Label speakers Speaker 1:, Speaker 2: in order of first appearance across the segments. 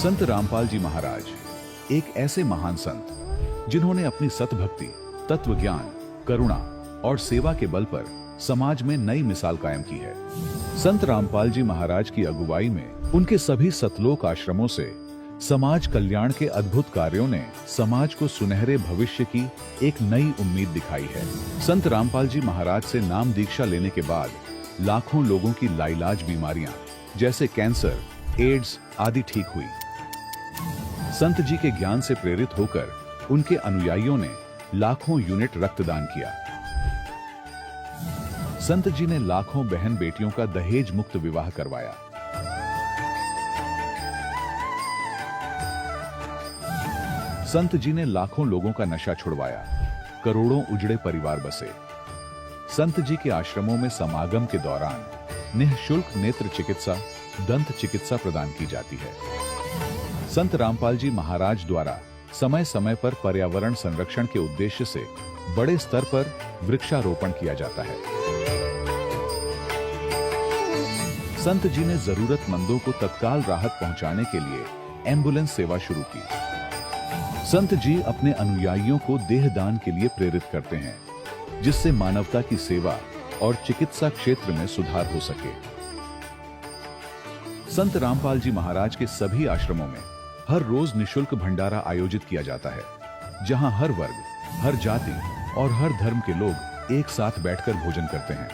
Speaker 1: संत रामपाल जी महाराज एक ऐसे महान संत जिन्होंने अपनी सतभक्ति, तत्व ज्ञान, करुणा और सेवा के बल पर समाज में नई मिसाल कायम की है। संत रामपाल जी महाराज की अगुवाई में उनके सभी सतलोक आश्रमों से समाज कल्याण के अद्भुत कार्यों ने समाज को सुनहरे भविष्य की एक नई उम्मीद दिखाई है। संत रामपाल जी महाराज से नाम दीक्षा लेने के बाद लाखों लोगों की लाइलाज बीमारियां जैसे कैंसर, एड्स आदि ठीक हुई। संत जी के ज्ञान से प्रेरित होकर उनके अनुयायियों ने लाखों यूनिट रक्तदान किया। संत जी ने लाखों बहन बेटियों का दहेज मुक्त विवाह करवाया। संत जी ने लाखों लोगों का नशा छुड़वाया, करोड़ों उजड़े परिवार बसे। संत जी के आश्रमों में समागम के दौरान निःशुल्क नेत्र चिकित्सा, दंत चिकित्सा प्रदान की जाती है। संत रामपाल जी महाराज द्वारा समय समय पर पर्यावरण संरक्षण के उद्देश्य से बड़े स्तर पर वृक्षारोपण किया जाता है। संत जी ने जरूरतमंदों को तत्काल राहत पहुंचाने के लिए एम्बुलेंस सेवा शुरू की। संत जी अपने अनुयायियों को देहदान के लिए प्रेरित करते हैं, जिससे मानवता की सेवा और चिकित्सा क्षेत्र में सुधार हो सके। संत रामपाल जी महाराज के सभी आश्रमों में हर रोज निःशुल्क भंडारा आयोजित किया जाता है, जहां हर वर्ग, हर जाति और हर धर्म के लोग एक साथ बैठकर भोजन करते हैं।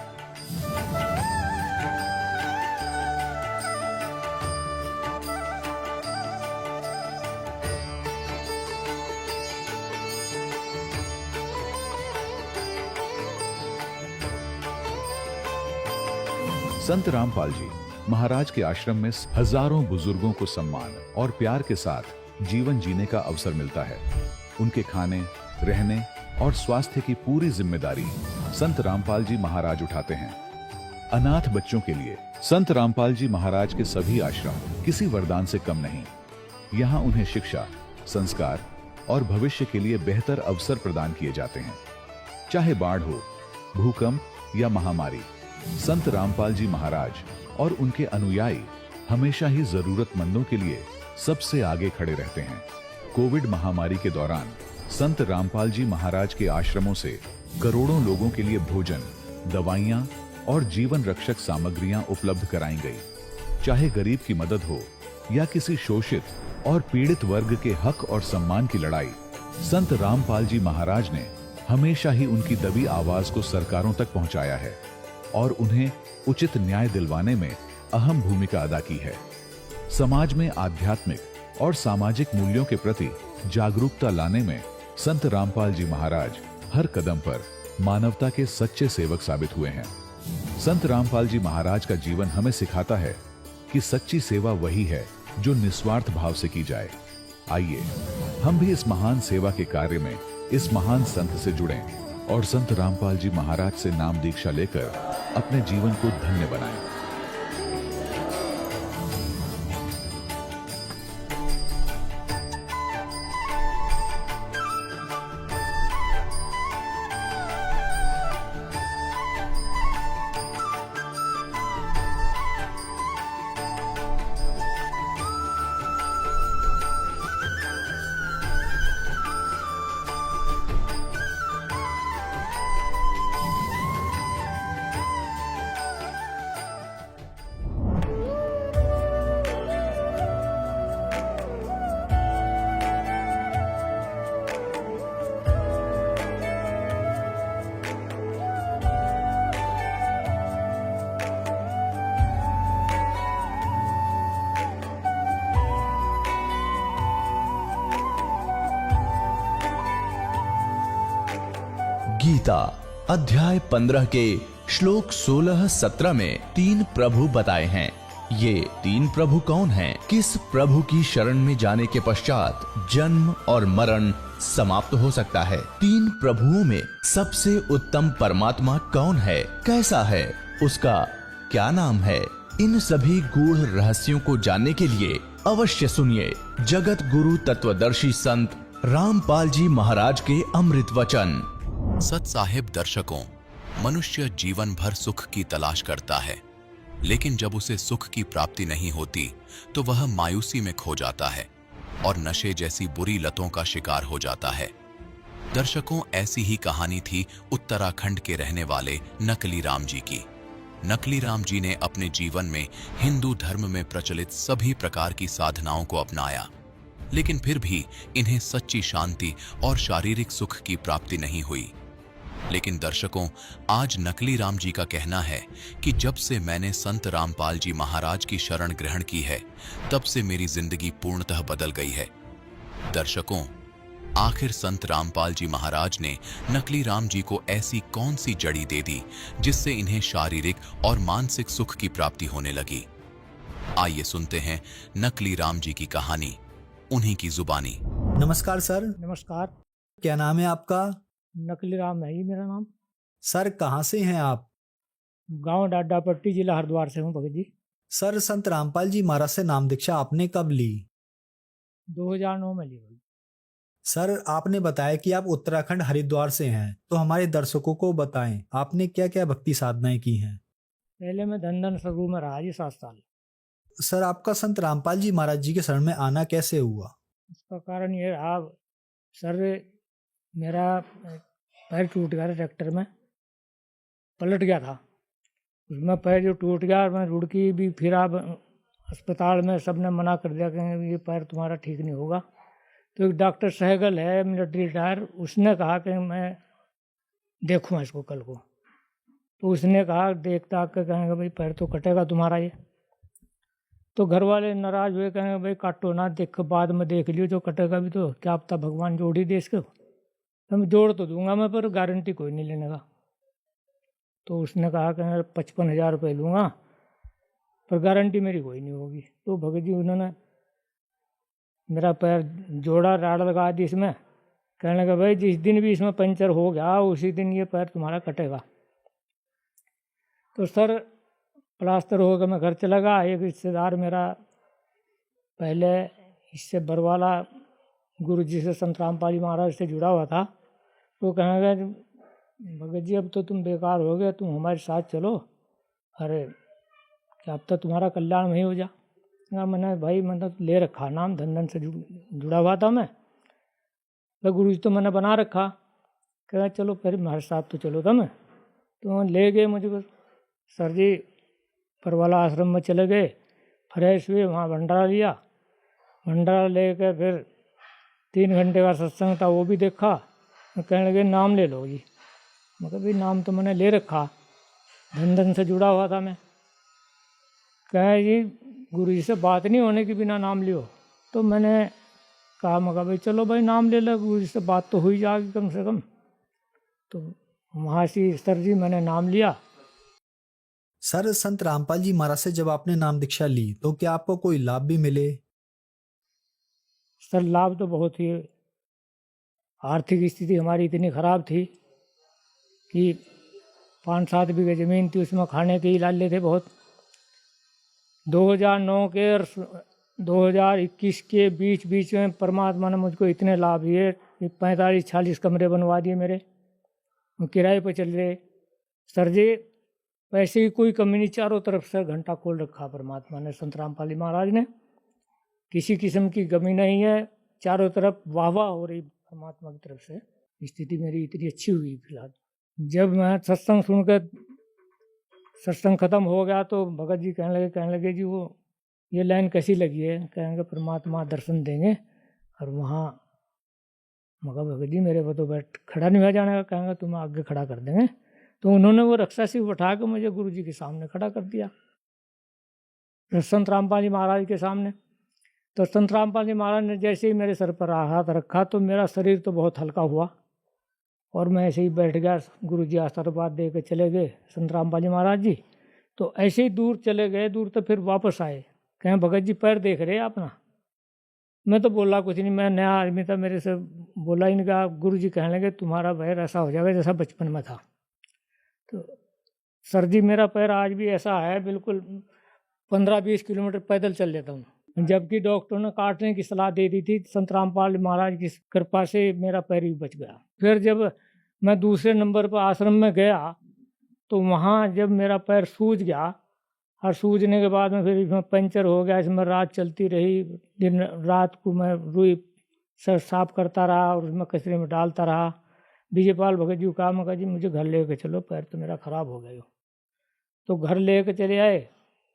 Speaker 1: संत रामपाल जी महाराज के आश्रम में हजारों बुजुर्गों को सम्मान और प्यार के साथ जीवन जीने का अवसर मिलता है। उनके खाने, रहने और स्वास्थ्य की पूरी जिम्मेदारी संत रामपाल जी महाराज उठाते हैं। अनाथ बच्चों के लिए संत रामपाल जी महाराज के सभी आश्रम किसी वरदान से कम नहीं। यहाँ उन्हें शिक्षा, संस्कार और भविष्य के लिए बेहतर अवसर प्रदान किए जाते हैं। चाहे बाढ़ हो, भूकंप या महामारी, संत रामपाल जी महाराज और उनके अनुयायी हमेशा ही जरूरतमंदों के लिए सबसे आगे खड़े रहते हैं। कोविड महामारी के दौरान संत रामपाल जी महाराज के आश्रमों से करोड़ों लोगों के लिए भोजन, दवाइयां और जीवन रक्षक सामग्रियां उपलब्ध कराई गई। चाहे गरीब की मदद हो या किसी शोषित और पीड़ित वर्ग के हक और सम्मान की लड़ाई, संत रामपाल जी महाराज ने हमेशा ही उनकी दबी आवाज को सरकारों तक पहुंचाया है और उन्हें उचित न्याय दिलवाने में अहम भूमिका अदा की है। समाज में आध्यात्मिक और सामाजिक मूल्यों के प्रति जागरूकता लाने में संत रामपाल जी महाराज हर कदम पर मानवता के सच्चे सेवक साबित हुए हैं। संत रामपाल जी महाराज का जीवन हमें सिखाता है कि सच्ची सेवा वही है जो निस्वार्थ भाव से की जाए। आइए हम भी इस महान सेवा के कार्य में इस महान संत से जुड़ें और संत रामपाल जी महाराज से नाम दीक्षा लेकर अपने जीवन को धन्य बनाएं।
Speaker 2: गीता अध्याय 15 के श्लोक 16-17 में 3 प्रभु बताए हैं। ये 3 प्रभु कौन हैं? किस प्रभु की शरण में जाने के पश्चात जन्म और मरण समाप्त हो सकता है? 3 प्रभुओं में सबसे उत्तम परमात्मा कौन है? कैसा है? उसका क्या नाम है? इन सभी गूढ़ रहस्यों को जानने के लिए अवश्य सुनिए जगत गुरु तत्वदर्शी संत रामपाल जी महाराज के अमृत वचन।
Speaker 3: सत साहिब दर्शकों, मनुष्य जीवन भर सुख की तलाश करता है, लेकिन जब उसे सुख की प्राप्ति नहीं होती तो वह मायूसी में खो जाता है और नशे जैसी बुरी लतों का शिकार हो जाता है। दर्शकों, ऐसी ही कहानी थी उत्तराखंड के रहने वाले नकली राम जी की। नकली राम जी ने अपने जीवन में हिंदू धर्म में प्रचलित सभी प्रकार की साधनाओं को अपनाया, लेकिन फिर भी इन्हें सच्ची शांति और शारीरिक सुख की प्राप्ति नहीं हुई। लेकिन दर्शकों, आज नकली राम जी का कहना है कि जब से मैंने संत रामपाल जी महाराज की शरण ग्रहण की है, तब से मेरी जिंदगी पूर्णतः बदल गई है। दर्शकों, आखिर संत रामपाल जी महाराज ने नकली राम जी को ऐसी कौन सी जड़ी दे दी जिससे इन्हें शारीरिक और मानसिक सुख की प्राप्ति होने लगी? आइए सुनते हैं नकली राम जी की कहानी, उन्हीं की जुबानी।
Speaker 4: नमस्कार सर।
Speaker 5: नमस्कार।
Speaker 4: क्या नाम है आपका?
Speaker 5: नकली राम है ही मेरा नाम।
Speaker 4: सर कहाँ से हैं आप?
Speaker 5: गांव डाडापट्टी, जिला हरिद्वार से हूँ भगत जी।
Speaker 4: सर संत रामपाल जी महाराज से नाम दीक्षा आपने कब ली?
Speaker 5: 2009 में ली भगत।
Speaker 4: सर आपने बताया कि आप उत्तराखंड हरिद्वार से हैं, तो हमारे दर्शकों को बताएं आपने क्या क्या भक्ति साधनाएं की हैं।
Speaker 5: पहले मैं धंधन सगू में रहा जी 7 साल।
Speaker 4: सर आपका संत रामपाल जी महाराज जी के शरण में आना कैसे हुआ?
Speaker 5: उसका कारण ये रहा सर, मेरा पैर टूट गया था, ट्रैक्टर में पलट गया था। उसमें पैर जो टूट गया, मैं रुड़की भी फिर आप अस्पताल में सबने मना कर दिया कि ये पैर तुम्हारा ठीक नहीं होगा। तो एक डॉक्टर सहगल है मिलिट्री रिटायर, उसने कहा कि मैं देखूँ इसको कल को। तो उसने कहा देखता के कहेंगे भाई पैर तो कटेगा तुम्हारा ये। तो घर वाले नाराज हुए, कहेंगे भाई काटो ना, देख बाद में देख लियो, जो कटेगा भी तो क्या पता भगवान जोड़ ही दे इसको। तो मैं जोड़ तो दूंगा मैं, पर गारंटी कोई नहीं लेने का। तो उसने कहा कि 55,000 रुपये लूँगा, पर गारंटी मेरी कोई नहीं होगी। तो भगत जी उन्होंने मेरा पैर जोड़ा, राड़ लगा दी इसमें, कहने लगा भाई जिस दिन भी इसमें पंचर हो गया उसी दिन ये पैर तुम्हारा कटेगा। तो सर प्लास्टर हो गया, मैं घर चला गया। एक रिश्तेदार मेरा पहले इससे बरवाला गुरु जी से संत रामपाल जी महाराज से जुड़ा हुआ था, तो कहने लगा भगत जी अब तो तुम बेकार हो गए, तुम हमारे साथ चलो, अरे क्या अब तक तुम्हारा कल्याण नहीं हो जा। मैंने भाई मतलब ले रखा नाम, धंधन से जुड़ा हुआ था मैं, तो गुरु जी तो मैंने बना रखा। कहा चलो फिर हमारे साथ तो चलो तुम। तो ले गए मुझे, बस सर जी परवाला आश्रम में चले गए, फ्रेश हुए, वहाँ भंडारा लिया। भंडारा ले कर फिर 3 घंटे का सत्संग था, वो भी देखा। कहने लगे नाम ले लो जी। मैं कहा भाई नाम तो मैंने ले रखा, धंधन से जुड़ा हुआ था मैं। कहे जी गुरु जी से बात नहीं होने के बिना नाम लियो। तो मैंने कहा, मैं कहा भाई चलो भाई नाम ले लो, गुरु जी से बात तो हो ही जाएगी कम से कम। तो वहाँ से सर जी मैंने नाम लिया।
Speaker 4: सर संत रामपाल जी महाराज से जब आपने नाम दीक्षा ली तो क्या आपको कोई लाभ भी मिले?
Speaker 5: सर लाभ तो बहुत ही, आर्थिक स्थिति हमारी इतनी ख़राब थी कि 5-7 बीघे ज़मीन थी, उसमें खाने के ही लाले थे बहुत। 2009 के और 2021 के बीच में परमात्मा ने मुझको इतने लाभ दिए कि 45-46 कमरे बनवा दिए मेरे, किराए पर चल रहे। सर जी पैसे की कोई कमी नहीं, चारों तरफ से घंटा खोल रखा परमात्मा ने, संत रामपाल जी महाराज ने, किसी किस्म की कमी नहीं है। चारों तरफ वाह वाह हो रही परमात्मा की तरफ से। स्थिति मेरी इतनी अच्छी हुई फिलहाल। जब मैं सत्संग सुनकर सत्संग खत्म हो गया तो भगत जी कहने लगे जी वो ये लाइन कैसी लगी है? कहेंगे परमात्मा दर्शन देंगे और वहाँ, मगर भगत जी मेरे को तो बैठ खड़ा नहीं हो जाने का। कहेंगे तुम आगे खड़ा कर देंगे। तो उन्होंने वो रक्षा से उठा के मुझे गुरु जी के सामने खड़ा कर दिया, संत रामपाल जी महाराज के सामने। तो संत रामपाल जी महाराज ने जैसे ही मेरे सर पर हाथ रखा तो मेरा शरीर तो बहुत हल्का हुआ और मैं ऐसे ही बैठ गया। गुरु जी आशीर्वाद दे के चले गए संत रामपाल जी महाराज जी। तो ऐसे ही दूर चले गए, दूर तो फिर वापस आए, कहें भगत जी पैर देख रहे हैं अपना। मैं तो बोला कुछ नहीं, मैं नया आदमी था, मेरे से बोला ही नहीं। कहा गुरु जी कहने लगे तुम्हारा पैर ऐसा हो जाएगा जैसा बचपन में था। तो सर जी मेरा पैर आज भी ऐसा है, बिल्कुल 15-20 किलोमीटर पैदल चल लेता हूँ। जबकि डॉक्टरों ने काटने की सलाह दे दी थी, संत रामपाल महाराज की कृपा से मेरा पैर भी बच गया। फिर जब मैं दूसरे नंबर पर आश्रम में गया तो वहाँ जब मेरा पैर सूज गया और सूजने के बाद में फिर इसमें पंचर हो गया, इसमें रात चलती रही, दिन रात को मैं रुई सर साफ करता रहा और उसमें कचरे में डालता रहा। विजयपाल भगत जी को कहा, मैं कहा जी मुझे घर लेके चलो, पैर तो मेरा ख़राब हो गया। तो घर लेके चले आए।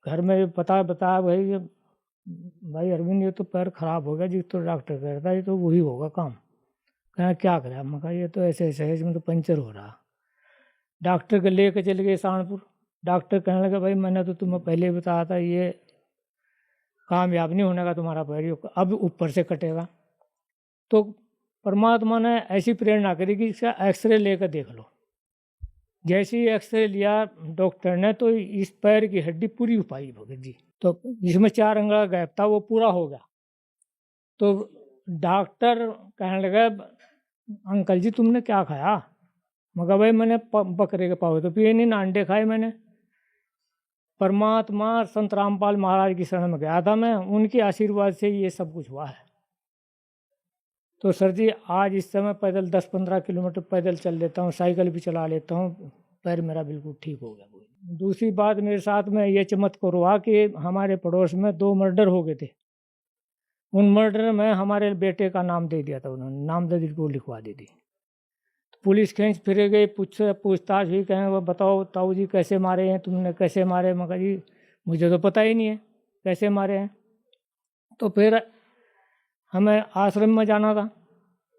Speaker 5: घर में बताया भाई अरविंद ये तो पैर ख़राब हो गया जी, तो डॉक्टर कहता है ये तो वही होगा काम। कहा क्या करें? मैं कहा ये तो ऐसे ऐसे है, इसमें तो पंचर हो रहा। डॉक्टर के लेके चले गए सहारनपुर। डॉक्टर कहने लगा भाई मैंने तो तुम्हें पहले ही बताया था ये कामयाब नहीं होने का तुम्हारा पैर, अब ऊपर से कटेगा। तो परमात्मा ने ऐसी प्रेरणा करी कि इसका एक्सरे लेकर देख लो। जैसे ही एक्सरे लिया डॉक्टर ने तो इस पैर की हड्डी पूरी हो पाई भगत जी, तो जिसमें 4 अंगुला गैप था वो पूरा हो गया। तो डॉक्टर कहने लगा अंकल जी तुमने क्या खाया? मगर भाई मैंने बकरे के पावे तो पिए नहीं, ना अंडे खाए मैंने। परमात्मा संत रामपाल महाराज की शरण में गया था मैं, उनके आशीर्वाद से ये सब कुछ हुआ है। तो सर जी आज इस समय पैदल 10-15 किलोमीटर पैदल चल लेता हूँ, साइकिल भी चला लेता हूँ, पैर मेरा बिल्कुल ठीक हो गया। दूसरी बात मेरे साथ में ये चमत्कार हुआ कि हमारे पड़ोस में 2 मर्डर हो गए थे। उन मर्डर में हमारे बेटे का नाम दे दिया था उन्होंने, नामजद रिपोर्ट लिखवा दी थी। तो पुलिस खींच फिर गई, पूछताछ हुई, कहें वो बताओ ताऊ जी कैसे मारे हैं, तुमने कैसे मारे? मगर जी मुझे तो पता ही नहीं है कैसे मारे हैं। तो फिर हमें आश्रम में जाना था।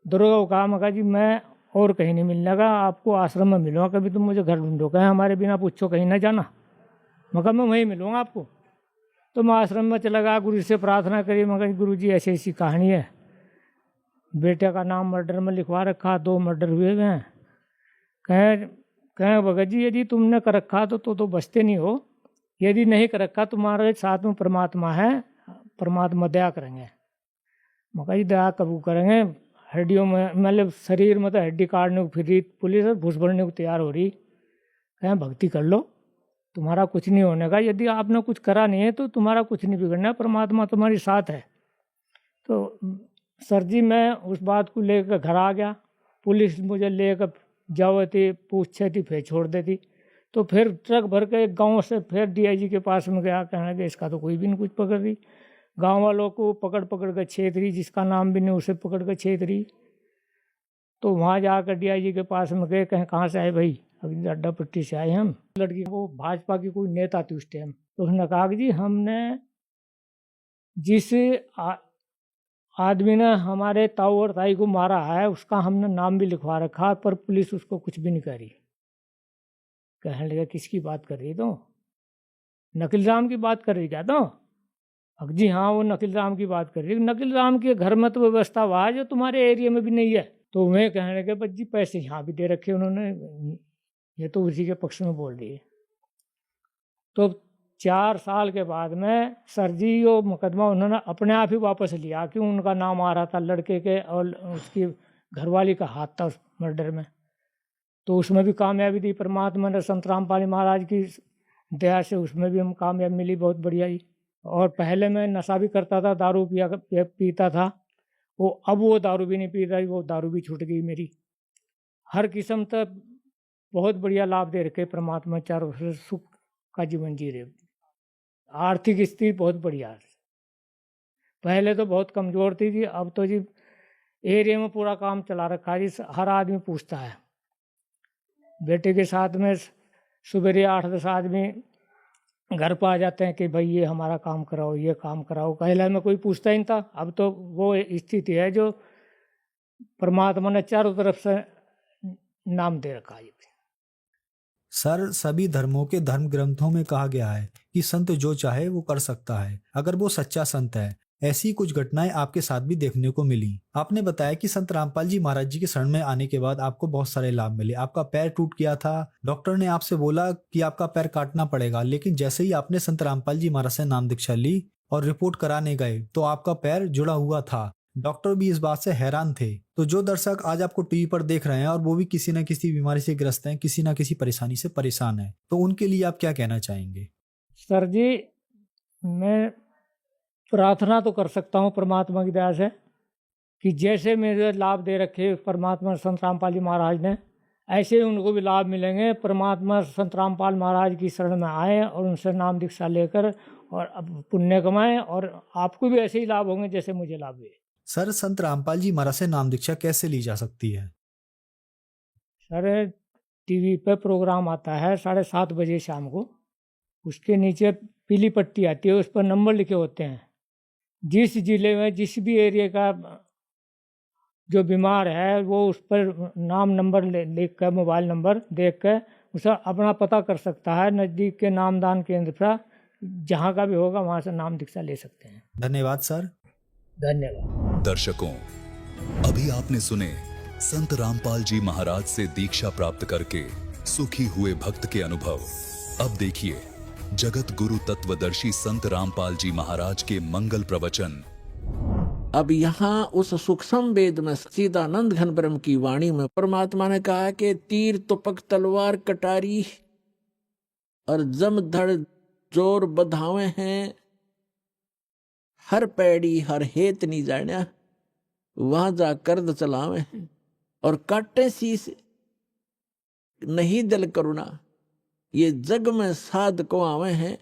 Speaker 5: दरोगा को कहा, मगर जी मैं और कहीं नहीं मिलने का, आपको आश्रम में मिलूँगा, कभी तुम मुझे घर ढूंढो, कहें हमारे बिना पूछो कहीं ना जाना, मगर मैं वहीं मिलूँगा आपको। तो मैं आश्रम में चला गया, गुरु से प्रार्थना करी, मगर गुरु जी ऐसी ऐसी कहानी है, बेटे का नाम मर्डर में लिखवा रखा, 2 मर्डर हुए हुए हैं। कहें भगत जी यदि तुमने कर रखा तो बचते नहीं हो, यदि नहीं कर रखा तुम्हारे साथ में परमात्मा है, परमात्मा दया करेंगे। मगर जी दया कबू करेंगे, हड्डियों में मतलब शरीर में तो हड्डी काटने को फिर रही पुलिस और घुस भरने को तैयार हो रही। कहें भक्ति कर लो, तुम्हारा कुछ नहीं होने का, यदि आपने कुछ करा नहीं है तो तुम्हारा कुछ नहीं बिगड़ना, परमात्मा तुम्हारे साथ है। तो सर जी मैं उस बात को लेकर घर आ गया। पुलिस मुझे लेकर जावती पूछती थी, फिर छोड़ देती। तो फिर ट्रक भर के गाँव से फिर DIG के पास में गया, कहने लगे इसका तो कोई भी नहीं कुछ पकड़ रही। गांव वालों को पकड़ कर छेतरी, जिसका नाम भी नहीं उसे पकड़ कर छेतरी। तो वहाँ जाकर DIG के पास में गए, कहें कहाँ से आए भाई? अभी अड्डा पट्टी से आए हम। लड़की वो भाजपा की कोई नेता थी उस टाइम। तो उसने कहा कि जी हमने जिस आदमी ने हमारे ताऊ और ताई को मारा है उसका हमने नाम भी लिखवा रखा, पर पुलिस उसको कुछ भी नहीं करी। कहने लगा किसकी बात कर रही? तो नकील राम की बात कर रही क्या? तो जी हाँ वो नकील राम की बात कर रही है। नकील राम के घर में तो व्यवस्था हुआ है जो तुम्हारे एरिया में भी नहीं है। तो वह कहने लगे बस जी पैसे यहाँ भी दे रखे उन्होंने, ये तो उसी के पक्ष में बोल रही है। तो 4 साल के बाद में सर जी वो मुकदमा उन्होंने अपने आप ही वापस लिया, क्यों उनका नाम आ रहा था लड़के के और उसकी घरवाली का हाथ था उस मर्डर में। तो उसमें भी कामयाबी दी परमात्मा ने, संत रामपाल महाराज की दया से उसमें भी हम कामयाबी मिली, बहुत बढ़िया ही। और पहले मैं नशा भी करता था, दारू पीता था, अब वो दारू भी नहीं पीता, वो दारू भी छूट गई मेरी। हर किस्म तक बहुत बढ़िया लाभ दे रखे परमात्मा, चारों से सुख का जीवन जी रहे। आर्थिक स्थिति बहुत बढ़िया है। पहले तो बहुत कमज़ोर थी जी, अब तो जी एरिया में पूरा काम चला रखा है जी। हर आदमी पूछता है, बेटे के साथ में सुबह 8-10 आदमी घर पर आ जाते हैं कि भाई ये हमारा काम कराओ, ये काम कराओ। पहले में कोई पूछता ही नहीं था, अब तो वो स्थिति है जो परमात्मा ने चारों तरफ से नाम दे रखा है।
Speaker 4: सर सभी धर्मों के धर्म ग्रंथों में कहा गया है कि संत जो चाहे वो कर सकता है, अगर वो सच्चा संत है। ऐसी कुछ घटनाएं आपके साथ भी देखने को मिली। आपने बताया कि संत रामपाल जी महाराज जी के शरण में आने के बाद आपको बहुत सारे लाभ मिले। आपका पैर टूट गया था, डॉक्टर ने आपसे बोला कि आपका पैर काटना पड़ेगा, लेकिन जैसे ही आपने संत रामपाल जी महाराज से नाम दीक्षा ली और रिपोर्ट कराने गए तो आपका पैर जुड़ा हुआ था। डॉक्टर भी इस बात से हैरान थे। तो जो दर्शक आज आपको टीवी पर देख रहे हैं और वो भी किसी न किसी बीमारी से ग्रस्त हैं, किसी न किसी परेशानी से परेशान हैं, तो उनके लिए आप क्या कहना चाहेंगे?
Speaker 5: सर जी मैं प्रार्थना तो कर सकता हूँ परमात्मा की दया से कि जैसे मेरे लाभ दे रखे परमात्मा संत रामपाल जी महाराज ने, ऐसे ही उनको भी लाभ मिलेंगे। परमात्मा संत रामपाल महाराज की शरण में आए और उनसे नाम दीक्षा लेकर और अब पुण्य कमाएं, और आपको भी ऐसे ही लाभ होंगे जैसे मुझे लाभ हुए।
Speaker 4: सर, संत रामपाल जी महाराज से नाम दीक्षा कैसे ली जा सकती है?
Speaker 5: सर, टीवी पे प्रोग्राम आता है 7:30 बजे शाम को, उसके नीचे पीली पट्टी आती है, उस पर नंबर लिखे होते हैं। जिस जिले में जिस भी एरिया का जो बीमार है वो उस पर नाम नंबर लिख कर, मोबाइल नंबर देख कर उसे अपना पता कर सकता है। नज़दीक के नामदान केंद्र पर जहाँ का भी होगा वहाँ से नाम दीक्षा ले सकते हैं।
Speaker 4: धन्यवाद सर।
Speaker 5: धन्यवाद।
Speaker 3: दर्शकों, अभी आपने सुने संत रामपाल जी महाराज से दीक्षा प्राप्त करके सुखी हुए भक्त के अनुभव। अब देखिए जगत गुरु तत्वदर्शी संत रामपाल जी महाराज के मंगल प्रवचन।
Speaker 6: अब यहाँ उस सूक्ष्म वेद में सच्चिदानंद घन ब्रह्म की वाणी में परमात्मा ने कहा कि तीर तुपक तलवार कटारी और जमधड़ जोर बधावे हैं, हर पैड़ी हर हेत नहीं जाण्या, वहां जा कर्द चलावे हैं, और काटे शीस नहीं दिल करुणा, ये जग में साध को आवे हैं,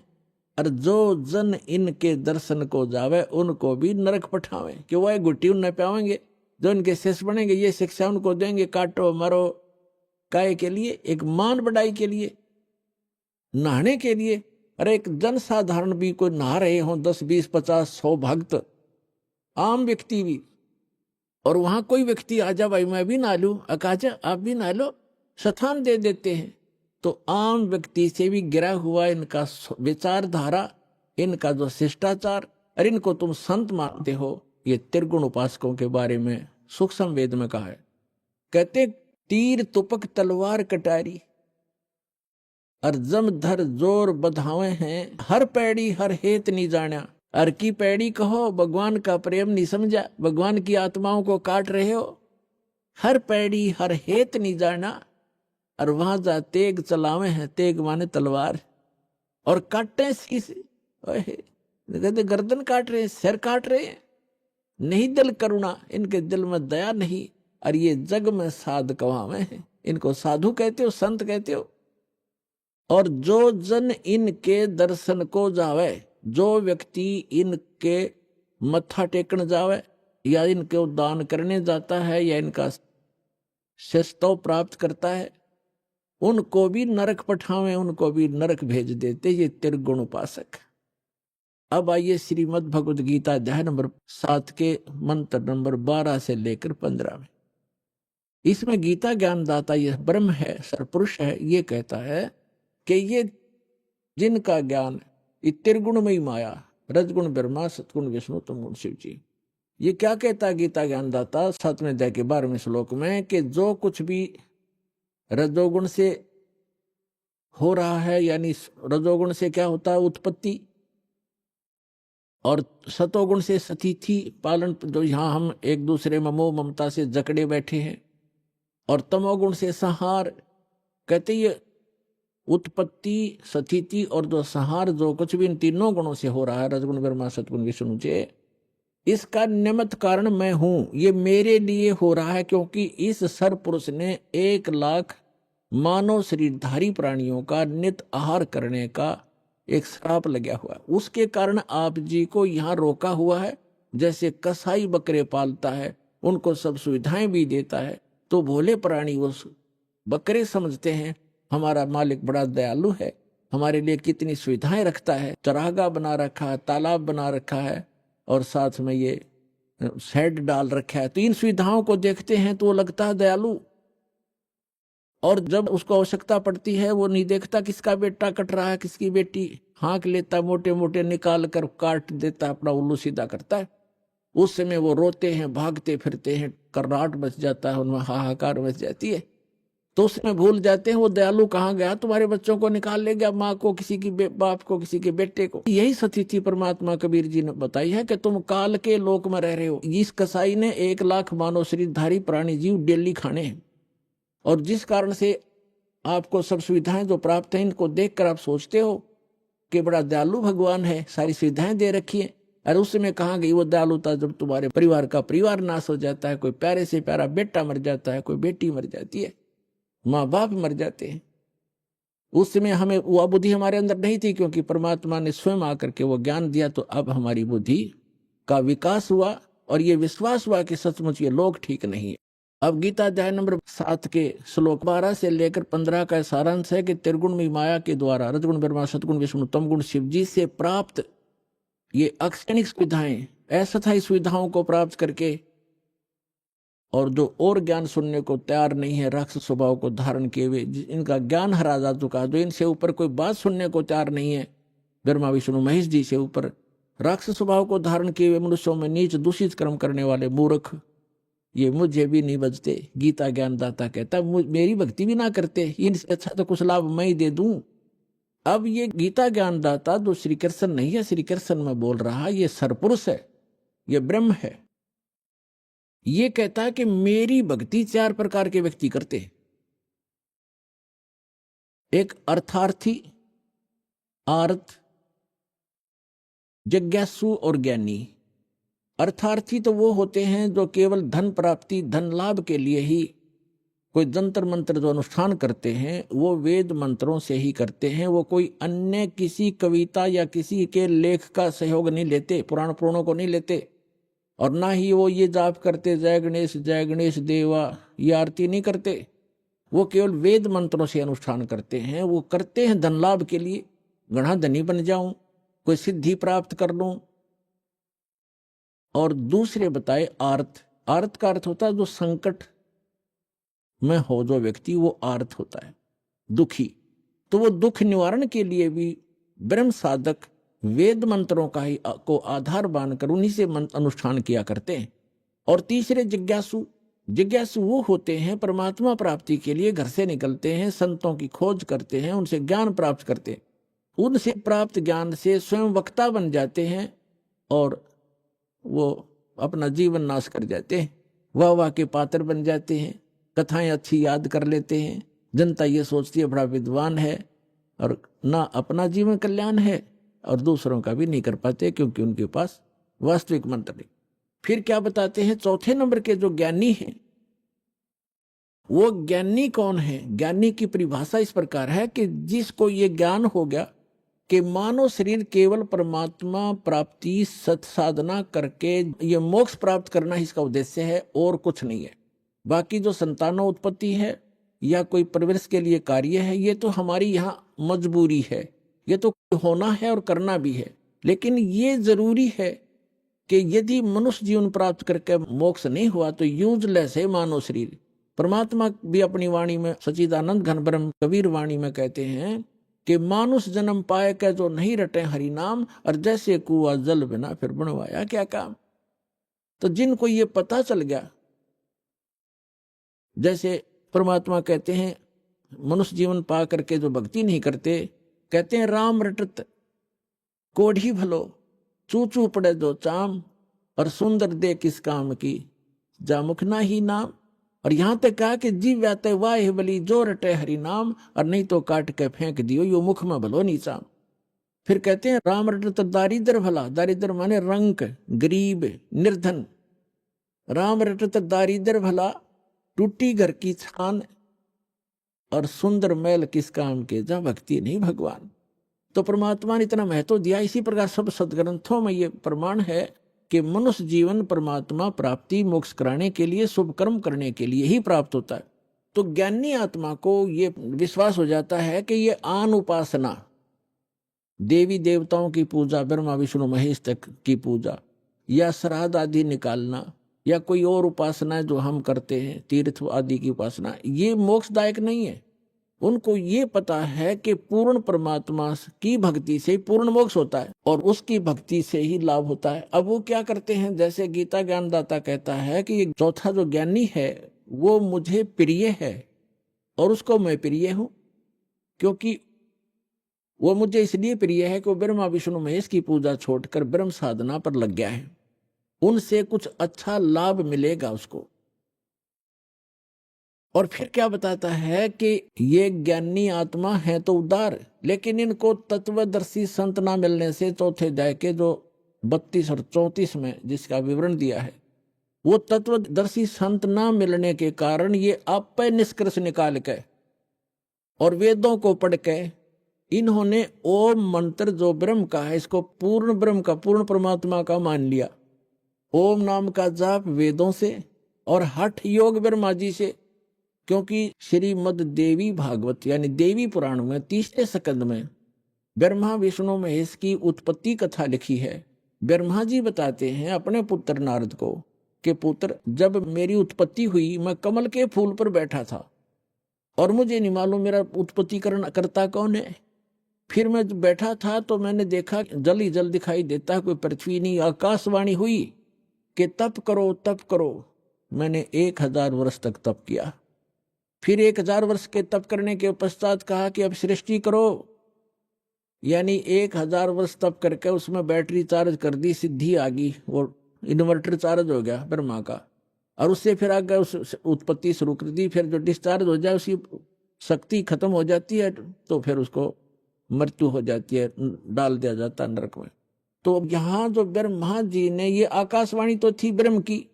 Speaker 6: और जो जन इनके दर्शन को जावे उनको भी नरक पठावे। कि वह गुट्टी उन्हें पावेंगे, जो इनके शिष्य बनेंगे ये शिक्षा उनको देंगे, काटो मरो काय के लिए, एक मान बढ़ाई के लिए, नहाने के लिए। अरे एक जन साधारण भी कोई नहा रहे हो, 10 20 50 100 भक्त, आम व्यक्ति भी, और वहां कोई व्यक्ति आजा भाई मैं भी नहा लूं, अकाजा आप भी नहा लो, स्थान दे देते हैं। तो आम व्यक्ति से भी गिरा हुआ इनका विचारधारा, इनका जो शिष्टाचार, और इनको तुम संत मानते हो, ये त्रिगुण उपासकों के बारे में सूक्ष्म वेद में कहा है। कहते तीर तुपक तलवार कटारी और जमधर जोर बधावे हैं, हर पैड़ी हर हेत नहीं जाना। हर की पैड़ी कहो, भगवान का प्रेम नहीं समझा, भगवान की आत्माओं को काट रहे हो। हर पैड़ी हर हेत नहीं जाना, और वहां जा तेग चलावे हैं, तेग माने तलवार, और काटे शीस, कहते गर्दन काट रहे हैं, सिर काट रहे हैं, नहीं दिल करुणा, इनके दिल में दया नहीं। और ये जग में साध कवावे हैं, इनको साधु कहते हो, संत कहते हो। और जो जन इनके दर्शन को जावे, जो व्यक्ति इनके मत्था टेकन जावे, या इनको दान करने जाता है, या इनका शिष्टो प्राप्त करता है, उनको भी नरक पठावे, उनको भी नरक भेज देते ये त्रिगुण उपासक। अब आइए श्रीमद् भगवद गीता अध्याय नंबर 7 के मंत्र नंबर 12 से लेकर 15 में। इसमें गीता ज्ञानदाता ये ब्रह्म है, सरपुरुष है, ये कहता है कि ये जिनका ज्ञान ये त्रिगुणमयी माया, रजगुण ब्रह्मा, सतगुण विष्णु, तमगुण शिव जी, ये क्या कहता है गीता ज्ञानदाता 7वें अध्याय के 12वें श्लोक में, कि जो कुछ भी रजोगुण से हो रहा है, यानी रजोगुण से क्या होता है उत्पत्ति, और सतोगुण से स्थिति पालन, जो यहाँ हम एक दूसरे में मोह ममता से जकड़े बैठे हैं, और तमोगुण से संहार। कहते ये उत्पत्ति स्थिति और जो संहार, जो कुछ भी इन तीनों गुणों से हो रहा है, रजगुण ब्रह्मा सतगुण विष्णु से, इसका निमित्त कारण मैं हूं, ये मेरे लिए हो रहा है। क्योंकि इस सरपुरुष ने 1 लाख मानव शरीरधारी प्राणियों का नित आहार करने का एक श्राप लगा हुआ है, उसके कारण आप जी को यहाँ रोका हुआ है। जैसे कसाई बकरे पालता है, उनको सब सुविधाएं भी देता है, तो भोले प्राणी वो बकरे समझते हैं हमारा मालिक बड़ा दयालु है, हमारे लिए कितनी सुविधाएं रखता है, चरागाह बना रखा है, तालाब बना रखा है, और साथ में ये शेड डाल रखा है। तो इन सुविधाओं को देखते हैं तो वो लगता है दयालु, और जब उसको आवश्यकता पड़ती है वो नहीं देखता किसका बेटा कट रहा है, किसकी बेटी, हाँक लेता, मोटे मोटे निकाल कर काट देता, अपना उल्लू सीधा करता है। उस समय वो रोते हैं, भागते फिरते हैं, कर्राट मच जाता है, उनमें हाहाकार मच जाती है। तो उसमें भूल जाते हैं वो दयालु कहाँ गया, तुम्हारे बच्चों को निकाल ले गया, माँ को, किसी की बाप को, किसी के बेटे को। यही स्थिति परमात्मा कबीर जी ने बताई है कि तुम काल के लोक में रह रहे हो। इस कसाई ने 1 लाख मानव शरीरधारी प्राणी जीव डेली खाने हैं, और जिस कारण से आपको सब सुविधाएं जो प्राप्त हैं, इनको देखकर आप सोचते हो कि बड़ा दयालु भगवान है, सारी सुविधाएं दे रखी है। और उस समय कहाँ गई वो दयालुता, जब तुम्हारे परिवार का परिवार नाश हो जाता है, कोई प्यारे से प्यारा बेटा मर जाता है, कोई बेटी मर जाती है, माँ बाप मर जाते हैं। उस समय हमें वह बुद्धि हमारे अंदर नहीं थी, क्योंकि परमात्मा ने स्वयं आकर के वो ज्ञान दिया, तो अब हमारी बुद्धि का विकास हुआ और ये विश्वास हुआ कि सचमुच ये लोग ठीक नहीं है। अब गीता अध्याय नंबर 7 के श्लोक 12 से लेकर 15 का सारांश है कि त्रिगुणमयी माया के द्वारा रजगुण ब्रह्मा सतगुण विष्णु तमगुण शिव जी से प्राप्त ये अक्षणिक सुविधाएं, अस्थायी सुविधाओं को प्राप्त करके, और जो और ज्ञान सुनने को तैयार नहीं है, राक्षस स्वभाव को धारण किए हुए, इनका ज्ञान हरा जा चुका, जो इनसे ऊपर कोई बात सुनने को तैयार नहीं है, ब्रह्मा विष्णु महेश जी से ऊपर राक्षस स्वभाव को धारण किए हुए मनुष्यों में नीच दूषित कर्म करने वाले मूर्ख, ये मुझे भी नहीं बचते। गीता ज्ञानदाता कहता मेरी भक्ति भी ना करते, इनसे अच्छा तो कुछ लाभ मैं ही दे दूं। अब ये गीता ज्ञानदाता जो श्री कृष्ण नहीं है, श्री कृष्ण में बोल रहा, ये सरपुरुष है, ये ब्रह्म है। ये कहता है कि मेरी भक्ति 4 प्रकार के व्यक्ति करते हैं। एक अर्थार्थी, आर्थ, जिज्ञासु और ज्ञानी। अर्थार्थी तो वो होते हैं जो केवल धन प्राप्ति, धन लाभ के लिए ही कोई जंतर मंत्र जो अनुष्ठान करते हैं, वो वेद मंत्रों से ही करते हैं। वो कोई अन्य किसी कविता या किसी के लेख का सहयोग नहीं लेते, पुराण पुराणों को नहीं लेते, और ना ही वो ये जाप करते जय गणेश देवा, ये आरती नहीं करते। वो केवल वेद मंत्रों से अनुष्ठान करते हैं। वो करते हैं धन लाभ के लिए, गणा धनी बन जाऊं, कोई सिद्धि प्राप्त कर लूं। और दूसरे बताए आर्थ। आर्थ का अर्थ होता है जो संकट में हो जो व्यक्ति, वो आर्थ होता है, दुखी। तो वो दुख निवारण के लिए भी ब्रह्म साधक वेद मंत्रों का ही को आधार बांधकर उन्हीं से अनुष्ठान किया करते हैं। और तीसरे जिज्ञासु। जिज्ञासु वो होते हैं परमात्मा प्राप्ति के लिए घर से निकलते हैं, संतों की खोज करते हैं, उनसे ज्ञान प्राप्त करते हैं, उनसे प्राप्त ज्ञान से स्वयं वक्ता बन जाते हैं और वो अपना जीवन नाश कर जाते हैं, वाह के पात्र बन जाते हैं, कथाएं अच्छी याद कर लेते हैं। जनता ये सोचती है बड़ा विद्वान है, और ना अपना जीवन कल्याण है और दूसरों का भी नहीं कर पाते, क्योंकि उनके पास वास्तविक मंत्र नहीं। फिर क्या बताते हैं, चौथे नंबर के जो ज्ञानी हैं, वो ज्ञानी कौन है? ज्ञानी की परिभाषा इस प्रकार है कि जिसको ये ज्ञान हो गया कि मानव शरीर केवल परमात्मा प्राप्ति सत साधना करके ये मोक्ष प्राप्त करना ही इसका उद्देश्य है और कुछ नहीं है। बाकी जो संतानों उत्पत्ति है या कोई परवरिश के लिए कार्य है, ये तो हमारी यहाँ मजबूरी है, ये तो होना है और करना भी है। लेकिन ये जरूरी है कि यदि मनुष्य जीवन प्राप्त करके मोक्ष नहीं हुआ तो यूजलेस है मानव शरीर। परमात्मा भी अपनी वाणी में, सच्चिदानंद घन ब्रह्म कबीर वाणी में कहते हैं कि मानुष जन्म पाए के जो नहीं रटे हरि नाम, और जैसे कुआ जल बिना फिर बनवाया क्या काम। तो जिनको ये पता चल गया, जैसे परमात्मा कहते हैं मनुष्य जीवन पा करके जो भक्ति नहीं करते, कहते हैं राम रटत कोढ़ी भलो, चू चू पड़े जो चाम, और सुंदर दे किस काम की, जा मुखना ही नाम। और यहां तक कहा कि जीव व्याते वाह बली जो रटे हरि नाम, और नहीं तो काट के फेंक दियो यो मुख में भलो नीचा। फिर कहते हैं राम रटत दारिद्र भला, दारिद्र माने रंक, गरीब, निर्धन। राम रटत दारिद्र भला, टूटी घर की छान, और सुंदर मैल किस काम के, जा भक्ति नहीं भगवान। तो परमात्मा ने इतना महत्व दिया। इसी प्रकार सब सदग्रंथों में ये प्रमाण है कि मनुष्य जीवन परमात्मा प्राप्ति मोक्ष कराने के लिए, शुभ कर्म करने के लिए ही प्राप्त होता है। तो ज्ञानी आत्मा को ये विश्वास हो जाता है कि ये आन उपासना, देवी देवताओं की पूजा, ब्रह्मा विष्णु महेश तक की पूजा, या श्राद्ध आदि निकालना, या कोई और उपासना जो हम करते हैं, तीर्थ आदि की उपासना, ये मोक्षदायक नहीं है। उनको ये पता है कि पूर्ण परमात्मा की भक्ति से पूर्ण मोक्ष होता है और उसकी भक्ति से ही लाभ होता है। अब वो क्या करते हैं, जैसे गीता ज्ञानदाता कहता है कि ये चौथा जो ज्ञानी है वो मुझे प्रिय है और उसको मैं प्रिय हूं, क्योंकि वो मुझे इसलिए प्रिय है कि वो ब्रह्मा विष्णु महेश की पूजा छोड़कर ब्रह्म साधना पर लग गया है, उनसे कुछ अच्छा लाभ मिलेगा उसको। और फिर क्या बताता है कि ये ज्ञानी आत्मा है तो उदार, लेकिन इनको तत्वदर्शी संत ना मिलने से, चौथे अध्याय के जो 32 और 34 में जिसका विवरण दिया है, वो तत्वदर्शी संत ना मिलने के कारण ये आप पे निष्कर्ष निकाल के और वेदों को पढ़ के इन्होंने ओम मंत्र जो ब्रह्म का है इसको पूर्ण ब्रह्म का, पूर्ण परमात्मा का मान लिया। ओम नाम का जाप वेदों से और हठ योग ब्रह्मा जी से, क्योंकि श्रीमद देवी भागवत यानी देवी पुराण में 30वें स्कंद में ब्रह्मा विष्णु महेश की उत्पत्ति कथा लिखी है। ब्रह्मा जी बताते हैं अपने पुत्र नारद को कि पुत्र, जब मेरी उत्पत्ति हुई मैं कमल के फूल पर बैठा था और मुझे नहीं मालूम मेरा उत्पत्तिकरण करता कौन है। फिर मैं जब बैठा था तो मैंने देखा जल ही जल दिखाई देता है, कोई पृथ्वी नहीं। आकाशवाणी हुई कि तप करो तप करो। मैंने 1000 वर्ष तक तप किया। फिर 1000 वर्ष के तप करने के पश्चात कहा कि अब सृष्टि करो, यानी 1000 वर्ष तप करके उसमें बैटरी चार्ज कर दी, सिद्धि आ गई, वो इन्वर्टर चार्ज हो गया ब्रह्मा का, और उससे फिर आगे उस उत्पत्ति शुरू कर दी। फिर जो डिस्चार्ज हो जाए उसकी शक्ति खत्म हो जाती है तो फिर उसको मृत्यु हो जाती है, डाल दिया जाता है नरक में। तो यहाँ जो ब्रह्मा जी ने, ये आकाशवाणी तो थी ब्रह्म की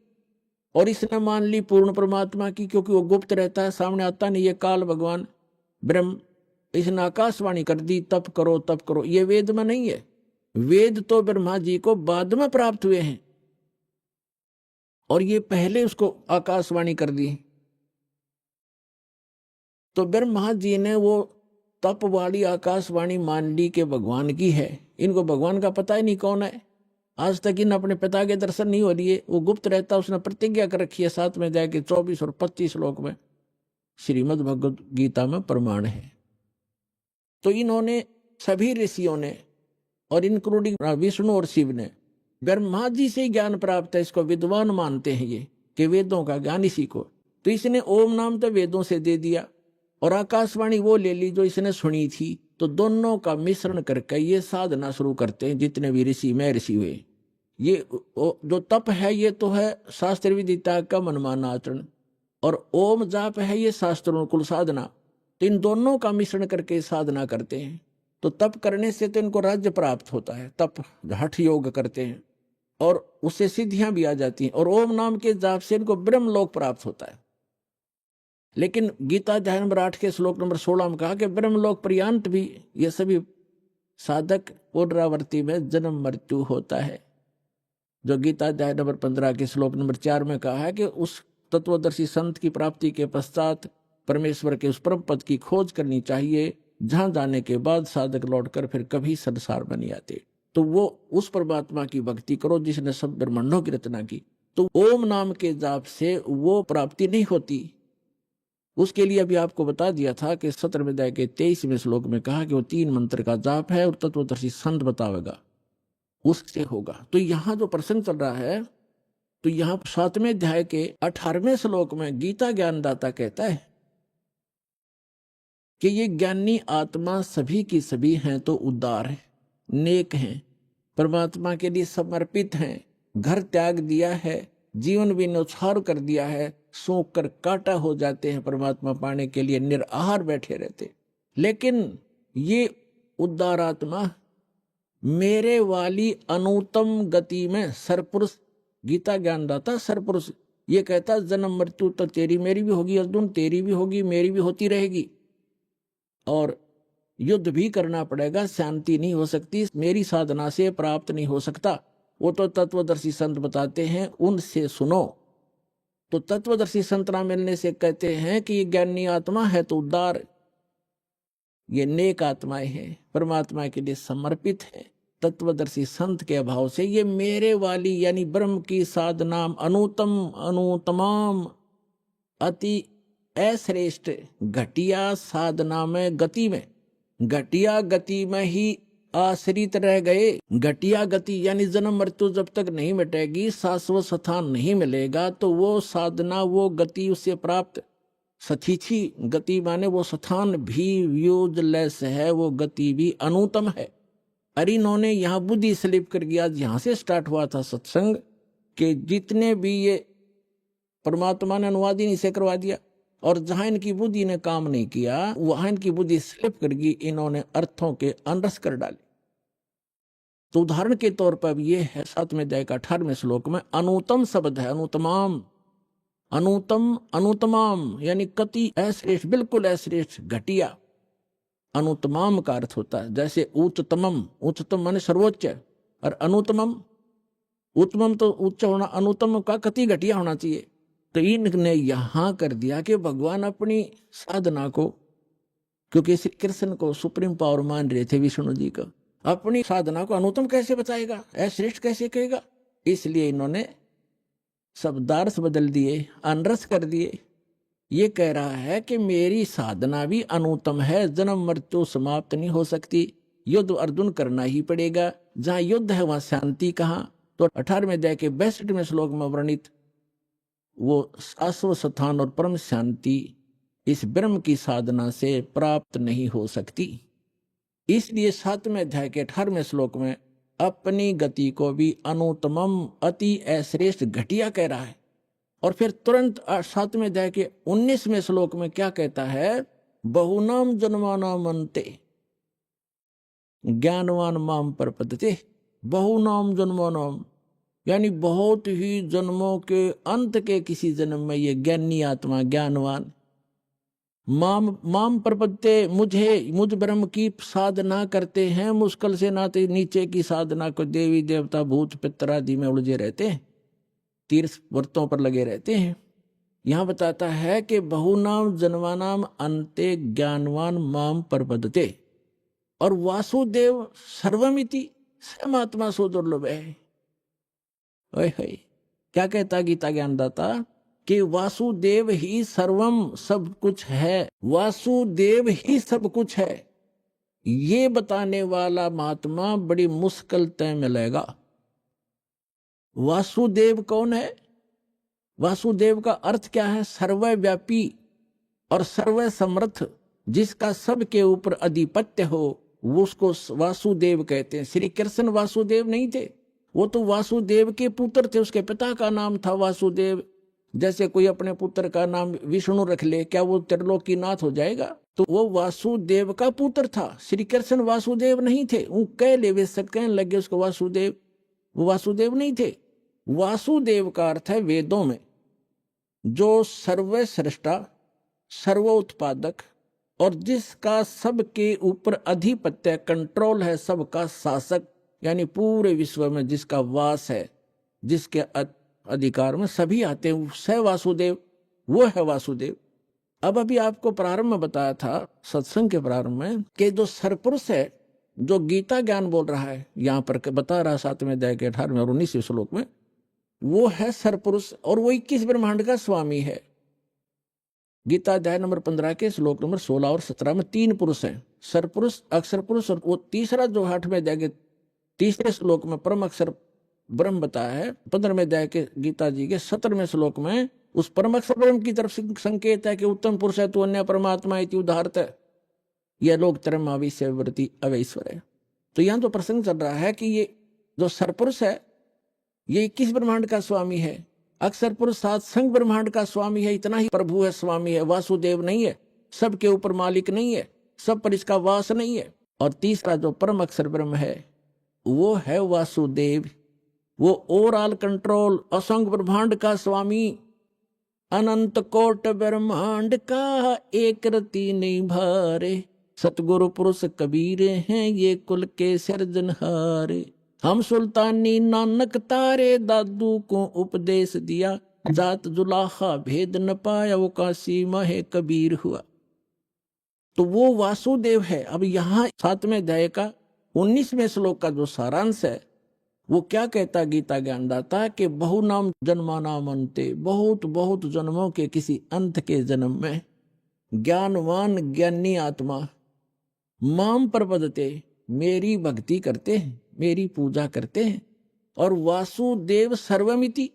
Speaker 6: और इसने मान ली पूर्ण परमात्मा की, क्योंकि वो गुप्त रहता है, सामने आता नहीं। ये काल भगवान ब्रह्म, इसने आकाशवाणी कर दी तप करो तप करो। ये वेद में नहीं है, वेद तो ब्रह्मा जी को बाद में प्राप्त हुए हैं और ये पहले उसको आकाशवाणी कर दी। तो ब्रह्मा जी ने वो तप वाली आकाशवाणी मान ली कि भगवान की है। इनको भगवान का पता ही नहीं कौन है, आज तक इन अपने पिता के दर्शन नहीं हो लिए, वो गुप्त रहता। उसने प्रतिज्ञा कर रखी है 7 में जाके 24 और 25 श्लोक में श्रीमद् भगवद गीता में प्रमाण है। तो इन्होंने सभी ऋषियों ने और इंक्लूडिंग विष्णु और शिव ने ब्रह्मा जी से ज्ञान प्राप्त है, इसको विद्वान मानते हैं ये कि वेदों का ज्ञान इसी को। तो इसने ओम नाम तो वेदों से दे दिया और आकाशवाणी वो ले ली जो इसने सुनी थी। तो दोनों का मिश्रण करके ये साधना शुरू करते हैं। जितने भी ऋषि महर्षि हुए, ये जो तप है ये तो है शास्त्र विधि त्याग का मनमाना आचरण, और ओम जाप है ये शास्त्रोनुकूल साधना। तो इन दोनों का मिश्रण करके साधना करते हैं। तो तप करने से तो इनको राज्य प्राप्त होता है, तप हठ योग करते हैं और उससे सिद्धियां भी आ जाती हैं, और ओम नाम के जाप से इनको ब्रह्म लोक प्राप्त होता है। लेकिन गीता अध्याय नंबर 8 के श्लोक नंबर 16 में कहा कि ब्रह्मलोक पर्यंत भी ये सभी साधक पुनरावृत्ति में जन्म मृत्यु होता है। जो गीता अध्याय नंबर 15 के श्लोक नंबर 4 में कहा है कि उस तत्वदर्शी संत की प्राप्ति के पश्चात परमेश्वर के उस परम पद की खोज करनी चाहिए, जहां जाने के बाद साधक लौटकर फिर कभी संसार में नहीं आते। तो वो उस परमात्मा की भक्ति करो जिसने सब ब्रह्मांडों की रचना की। तो ओम नाम के जाप से वो प्राप्ति नहीं होती। उसके लिए अभी आपको बता दिया था कि 17वें अध्याय के 23वें श्लोक में कहा कि वो 3 मंत्र का जाप है और तत्वदर्शी संत बतावेगा, उससे होगा। तो यहाँ जो प्रसंग चल रहा है, तो यहाँ 7वें अध्याय के 18वें श्लोक में गीता ज्ञानदाता कहता है कि ये ज्ञानी आत्मा सभी की सभी हैं तो उदार है, नेक हैं, परमात्मा के लिए समर्पित हैं, घर त्याग दिया है, जीवन भी न्यौछावर कर दिया है, सूख कर काटा हो जाते हैं, परमात्मा पाने के लिए निराहार बैठे रहते। लेकिन ये उदार आत्मा मेरे वाली अनुत्तम गति में सरपुरुष, गीता ज्ञानदाता सरपुरुष ये कहता जन्म मृत्यु तो तेरी मेरी भी होगी अर्जुन, तेरी भी होगी मेरी भी होती रहेगी, और युद्ध भी करना पड़ेगा, शांति नहीं हो सकती, मेरी साधना से प्राप्त नहीं हो सकता। वो तो तत्वदर्शी संत बताते हैं, उनसे सुनो। तो तत्वदर्शी संत ना मिलने से कहते हैं कि ये ज्ञानी आत्मा है तो उदार, ये नेक आत्माएं हैं, परमात्मा के लिए समर्पित है। तत्वदर्शी संत के अभाव से ये मेरे वाली यानी ब्रह्म की साधना अनुतम अनुतमाम अति अश्रेष्ठ घटिया साधना में गति में, घटिया गति में ही आश्रित रह गए। घटिया गति यानी जन्म मृत्यु जब तक नहीं मिटेगी, शाश्वत स्थान नहीं मिलेगा, तो वो साधना वो गति उससे प्राप्त सथीछी गति माने वो स्थान भी यूजलेस है, वो गति भी अनुतम है। अरे इन्होंने यहाँ बुद्धि स्लिप कर गया। यहाँ से स्टार्ट हुआ था सत्संग कि जितने भी ये परमात्मा ने अनुवाद ही नहीं से करवा दिया, और जहां इनकी बुद्धि ने काम नहीं किया वहां इनकी बुद्धि स्लिप कर गई, इन्होंने अर्थों के अनरस कर डाले। तो उदाहरण के तौर पर ये है 7वें अध्याय का 18वें श्लोक में अनुतम शब्द है, अनुतमाम, अनुतम अनुतमाम यानी कति अश्रेष्ठ, बिल्कुल अश्रेष्ठ, घटिया। अनुत्तमम का अर्थ होता है। जैसे उच्चतमम, उच्चतम माने सर्वोच्च, और अनुत्तमम, उत्तमम तो उच्च होना, अनुत्तम का कति घटिया होना चाहिए। तो इनने यहां कर दिया कि भगवान अपनी साधना को, क्योंकि श्री कृष्ण को सुप्रीम पावर मान रहे थे विष्णु जी को, अपनी साधना को अनुत्तम कैसे बताएगा, अश्रेष्ठ कैसे कहेगा। इसलिए इन्होंने शब्दार्थ बदल दिए, अनरस कर दिए। ये कह रहा है कि मेरी साधना भी अनुत्तम है, जन्म मृत्यु समाप्त नहीं हो सकती, युद्ध अर्जुन करना ही पड़ेगा। जहां युद्ध है वहां शांति कहां? तो 18वें अध्याय के 62वें श्लोक में वर्णित वो शाश्वत स्थान और परम शांति इस ब्रह्म की साधना से प्राप्त नहीं हो सकती। इसलिए 7वें अध्याय के 18वें श्लोक में अपनी गति को भी अनुत्तमम, अति अश्रेष्ठ, घटिया कह रहा है। और फिर तुरंत 7वें अध्याय के 19वें श्लोक में क्या कहता है? बहुनाम जन्मानाम अन्ते ज्ञानवान माम प्रपद्यते। बहुनाम जन्मानाम यानी बहुत ही जन्मों के अंत के किसी जन्म में ये ज्ञानी आत्मा, ज्ञानवान, माम प्रपद्यते, मुझ ब्रह्म की साधना करते हैं। मुश्किल से नाते नीचे की साधना को देवी देवता भूत पितर आदि में उलझे रहते हैं, तीर्थ व्रतों पर लगे रहते हैं। यहां बताता है कि बहुनाम जन्मानाम अन्ते ज्ञानवान माम प्रपद्यते। और वासुदेव सर्वमिति, समात्मा सो दुर्लभ है। ओए होए, क्या कहता गीता ज्ञानदाता कि वासुदेव ही सर्वम, सब कुछ है, वासुदेव ही सब कुछ है। ये बताने वाला महात्मा बड़ी मुश्किल तय मिलेगा। वासुदेव कौन है? वासुदेव का अर्थ क्या है? सर्वव्यापी और सर्व समर्थ, जिसका सबके ऊपर अधिपत्य हो, वो उसको वासुदेव कहते हैं। श्री कृष्ण वासुदेव नहीं थे, वो तो वासुदेव के पुत्र थे, उसके पिता का नाम था वासुदेव। जैसे कोई अपने पुत्र का नाम विष्णु रख ले, क्या वो त्रिलोकीनाथ हो जाएगा? तो वो वासुदेव का पुत्र था। श्री कृष्ण वासुदेव नहीं थे। वो कह ले, वे सब कहने लगे उसको वासुदेव, वो वासुदेव नहीं थे। वासुदेव का अर्थ है वेदों में जो सर्वश्रेष्ठा, सर्वोत्पादक और जिसका सबके ऊपर अधिपत्य, कंट्रोल है, सबका शासक, यानी पूरे विश्व में जिसका वास है, जिसके अधिकार में सभी आते हैं, स वासुदेव, वो है वासुदेव। अब अभी आपको प्रारंभ में बताया था, सत्संग के प्रारंभ में, कि जो सरपुरुष है, जो गीता ज्ञान बोल रहा है, यहां पर बता रहा 7वें अध्याय के 18वें और 19वें श्लोक में, वो है सरपुरुष और वो 21 ब्रह्मांड का स्वामी है। गीता अध्याय नंबर 15 के श्लोक नंबर 16 और 17 में 3 पुरुष हैं, सरपुरुष, अक्षर पुरुष, और वो तीसरा जो 8वें अध्याय के 3रे श्लोक में परम अक्षर ब्रह्म बताया है। 15वें अध्याय के गीता जी के 17वें श्लोक में उस परम अक्षर ब्रह्म की तरफ संकेत है कि उत्तम पुरुष है, तू अन्य परमात्मा इति उदाहरत है, यह लोग तरम आविष्यवर्ती अवैश्वर है। तो यहाँ तो प्रसंग चल रहा है कि ये जो सरपुरुष है ये 21 ब्रह्मांड का स्वामी है, अक्षर पुरुष 7 संग ब्रह्मांड का स्वामी है, इतना ही प्रभु है, स्वामी है, वासुदेव नहीं है, सबके ऊपर मालिक नहीं है, सब पर इसका वास नहीं है। और तीसरा जो परम अक्षर ब्रह्म है वो है वासुदेव, वो ओवरऑल कंट्रोल, असंग ब्रह्मांड का स्वामी, अनंत कोट ब्रह्मांड का एक रति नहीं भारे, सतगुरु पुरुष कबीर हैं ये कुल के सिरजनहारे। हम सुल्तानी नानक तारे दादू को उपदेश दिया, जात जुलाहा भेद न पाया वो काशी महे कबीर हुआ। तो वो वासुदेव है। अब यहाँ 7वें अध्याय का 19वें श्लोक का जो सारांश है वो क्या कहता गीता ज्ञानदाता कि बहुनाम जन्मानाम अन्ते, बहुत बहुत जन्मों के किसी अंत के जन्म में ज्ञानवान ज्ञानी आत्मा माम प्रपद्यते, मेरी भक्ति करते हैं, मेरी पूजा करते हैं। और वासुदेव सर्वमिति,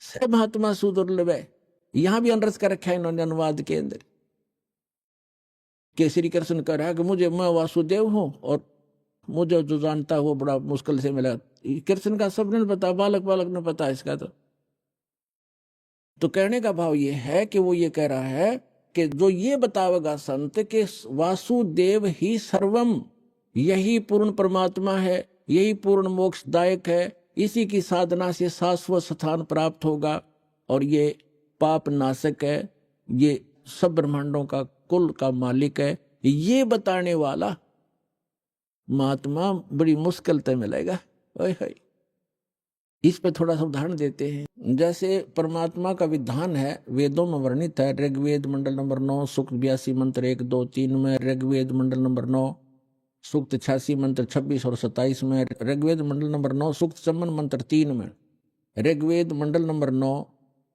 Speaker 6: सब महात्मा सुदुर्लभ है। यहां भी अनरस कर रखा है इन्होंने अनुवाद के अंदर कि श्री कृष्ण कह रहा है कि मैं वासुदेव हूं और मुझे जो जानता है वो बड़ा मुश्किल से मिला। कृष्ण का सब ने पता, बालक बालक ने पता इसका। तो कहने का भाव ये है कि वो ये कह रहा है कि जो ये बतावेगा संत के वासुदेव ही सर्वम, यही पूर्ण परमात्मा है, यही पूर्ण मोक्षदायक है, इसी की साधना से शाश्वत स्थान प्राप्त होगा और ये पाप नाशक है, ये सब ब्रह्मांडों का कुल का मालिक है, ये बताने वाला महात्मा बड़ी मुश्किल से मिलेगा। ओए होए। इस पे थोड़ा सा उदाहरण देते हैं। जैसे परमात्मा का विधान है, वेदों में वर्णित है। ऋग्वेद मंडल नंबर 9 सूक्त 82 मंत्र 1, 2, 3 में, ऋग्वेद मंडल नंबर 9 सूक्त 86 मंत्र 26 और 27 में, ऋग्वेद मंडल नंबर 9 सूक्त 54 मंत्र 3 में, ऋग्वेद मंडल नंबर 9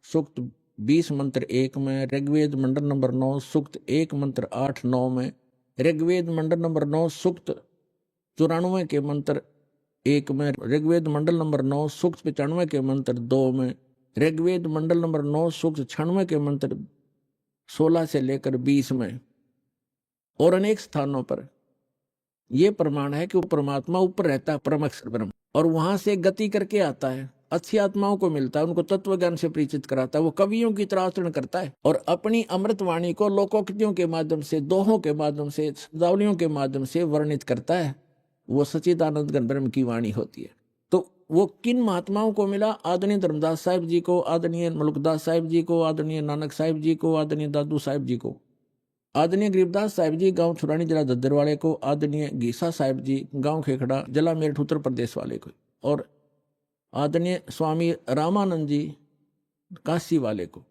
Speaker 6: सूक्त 20 मंत्र 1 में, ऋग्वेद मंडल नंबर 9 सूक्त 1 मंत्र 8, 9 में, ऋग्वेद मंडल नंबर 9 सूक्त 94 के मंत्र 1 में, ऋग्वेद मंडल नंबर 9 सूक्त 95 के मंत्र 2 में, ऋग्वेद मंडल नंबर 9 सूक्त 96 के मंत्र 16 से लेकर 20 में, और अनेक स्थानों पर यह प्रमाण है कि वो परमात्मा ऊपर रहता है, परम अक्षर ब्रह्म, और वहां से गति करके आता है, अच्छी आत्माओं को मिलता है, उनको तत्व ज्ञान से परिचित कराता है, वो कवियों की तरह आचरण करता है और अपनी अमृत वाणी को लोकोक्तियों के माध्यम से, दोहों के माध्यम से, शब्दावलियों के माध्यम से वर्णित करता है। वो सच्चिदानंद घन ब्रह्म की वाणी होती है। तो वो किन महात्माओं को मिला? आदरणीय धर्मदास साहिब जी को, आदरणीय मलुकदास साहिब जी को, आदरणीय नानक साहिब जी को, आदरणीय दादू साहिब जी को, आदरणीय गरीबदास साहिब जी गांव छुरानी जिला दद्दर वाले को, आदरणीय गीसा साहिब जी गांव खेखड़ा जिला मेरठ उत्तर प्रदेश वाले को, और आदरणीय स्वामी रामानंद जी काशी वाले को।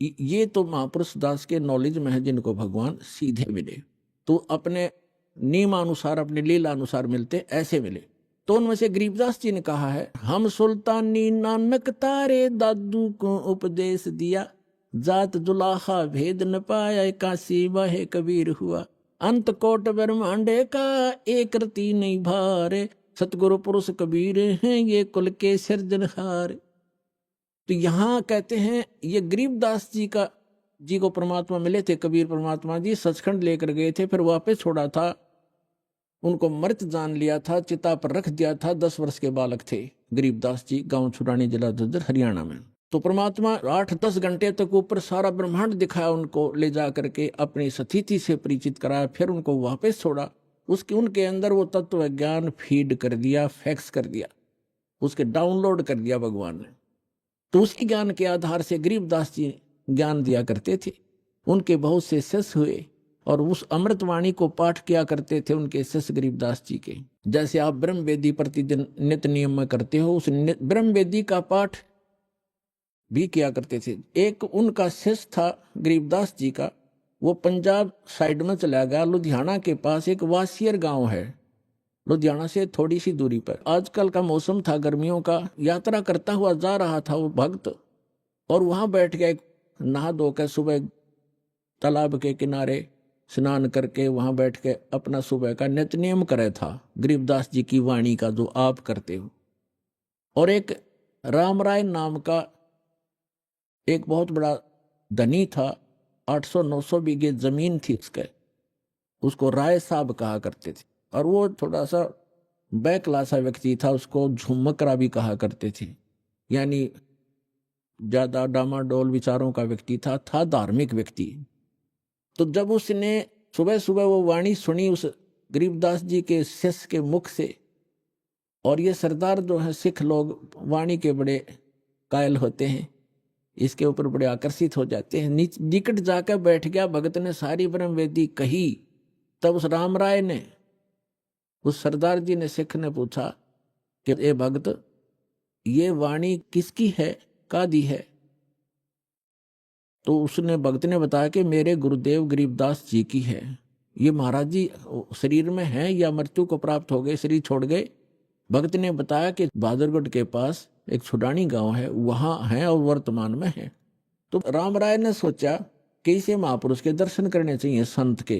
Speaker 6: ये तो महापुरुष दास के नॉलेज में है जिनको भगवान सीधे मिले, तो अपने नियमानुसार, अपने लीला अनुसार मिलते, ऐसे मिले। तो उनमें से गरीबदास जी ने कहा है, हम सुल्तानी नानक तारे दादू को उपदेश दिया, जात जुलाहा भेद न पाया, काशी वाहे कबीर हुआ, अंत कोट ब्रह्मांडे का एक रति नहीं भारे, सतगुरु पुरुष कबीर हैं ये कुल के सिरजनहार। तो यहाँ कहते हैं ये गरीबदास जी को परमात्मा मिले थे, कबीर परमात्मा जी सचखंड लेकर गए थे, फिर वापस छोड़ा था, उनको मृत जान लिया था, चिता पर रख दिया था। 10 वर्ष के बालक थे गरीबदास जी, गांव छुरानी जिला दद्दर हरियाणा में। तो परमात्मा 8-10 घंटे तक ऊपर सारा ब्रह्मांड दिखाया उनको, ले जा करके अपनी स्थिति से परिचित कराया, फिर उनको वापस छोड़ा। उनके अंदर वो तत्व ज्ञान फीड कर दिया, फैक्स कर दिया, उसके डाउनलोड कर दिया भगवान ने। तो उसी ज्ञान के आधार से गरीबदास जी ज्ञान दिया करते थे। उनके बहुत से शिष्य हुए और उस अमृतवाणी को पाठ किया करते थे उनके शिष्य गरीबदास जी के। जैसे आप ब्रह्म वेदी प्रतिदिन नित्य नियम में करते हो, उस ब्रह्म वेदी का पाठ भी किया करते थे। एक उनका शिष्य था गरीबदास जी का, वो पंजाब साइड में चला गया, लुधियाना के पास एक वासियर गांव है, लुधियाना से थोड़ी सी दूरी पर। आजकल का मौसम था गर्मियों का, यात्रा करता हुआ जा रहा था वो भक्त, और वहां बैठ गया, नहा धो कर सुबह तालाब के किनारे स्नान करके वहां बैठ के अपना सुबह का नित्य नियम करे था, गरीबदास जी की वाणी का जो आप करते हो। और एक रामराय नाम का एक बहुत बड़ा धनी था, 800-900 बीघे जमीन थी उसको राय साहब कहा करते थे, और वो थोड़ा सा बैकलासा व्यक्ति था, उसको झुमकरा भी कहा करते थे, यानी ज्यादा डामाडोल विचारों का व्यक्ति था धार्मिक व्यक्ति। तो जब उसने सुबह सुबह वो वाणी सुनी उस गरीबदास जी के शिष्य के मुख से, और ये सरदार जो है सिख लोग वाणी के बड़े कायल होते हैं, इसके ऊपर बड़े आकर्षित हो जाते हैं, निकट जाकर बैठ गया। भगत ने सारी ब्रह्म वेदी कही। तब उस रामराय ने, उस सरदार जी ने, सिख ने पूछा कि ए भगत, ये वाणी किसकी है, कादी है? तो उसने, भगत ने बताया कि मेरे गुरुदेव गरीबदास जी की है। ये महाराज जी शरीर में हैं या मृत्यु को प्राप्त हो गए, शरीर छोड़ गए? भगत ने बताया कि बहादुरगढ़ के पास एक छुडानी गांव है, वहां है और वर्तमान में है। तो रामराय ने सोचा कि इसे महापुरुष के दर्शन करने चाहिए, संत के।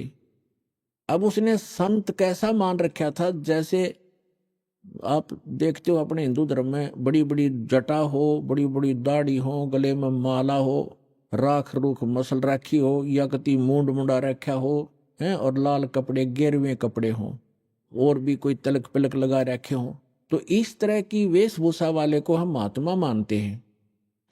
Speaker 6: अब उसने संत कैसा मान रखा था, जैसे आप देखते हो अपने हिंदू धर्म में बड़ी बड़ी जटा हो, बड़ी बड़ी दाढ़ी हो, गले में माला हो, राख रूख मसल रखी हो, या कति मूंड मुंडा रखा हो हैं, और लाल कपड़े, गेरवें कपड़े हों, और भी कोई तलक पिलक लगा रखे हों। तो इस तरह की वेशभूषा वाले को हम महात्मा मानते हैं।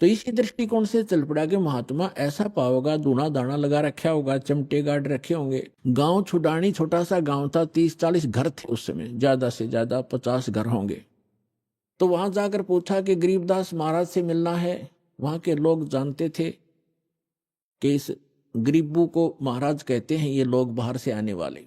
Speaker 6: तो इसी दृष्टिकोण से चल पड़ा कि महात्मा ऐसा पाओगा, दूना दाना लगा रखा होगा, चमटे गाड़ रखे होंगे। गांव छुडानी छोटा सा गांव था, 30-40 घर थे उस समय, ज्यादा से ज्यादा 50 घर होंगे। तो वहां जाकर पूछा कि गरीबदास महाराज से मिलना है। वहां के लोग जानते थे कि इस गरीबों को महाराज कहते हैं, ये लोग बाहर से आने वाले।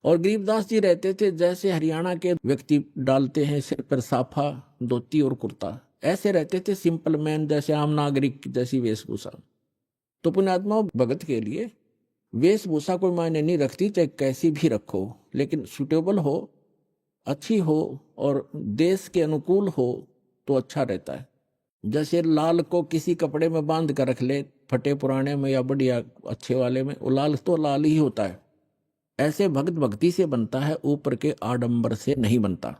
Speaker 6: और गरीबदास जी रहते थे जैसे हरियाणा के व्यक्ति डालते हैं सिर पर साफा, धोती और कुर्ता, ऐसे रहते थे सिंपल मैन, जैसे आम नागरिक की जैसी वेशभूषा। तो पुण्यात्मा भगत के लिए वेशभूषा कोई मायने नहीं रखती, चाहे कैसी भी रखो, लेकिन सुटेबल हो, अच्छी हो और देश के अनुकूल हो तो अच्छा रहता है। जैसे लाल को किसी कपड़े में बांध कर रख ले, फटे पुराने में या बढ़िया अच्छे वाले में, वो लाल तो लाल ही होता है। ऐसे भक्त भक्ति से बनता है, ऊपर के आडंबर से नहीं बनता।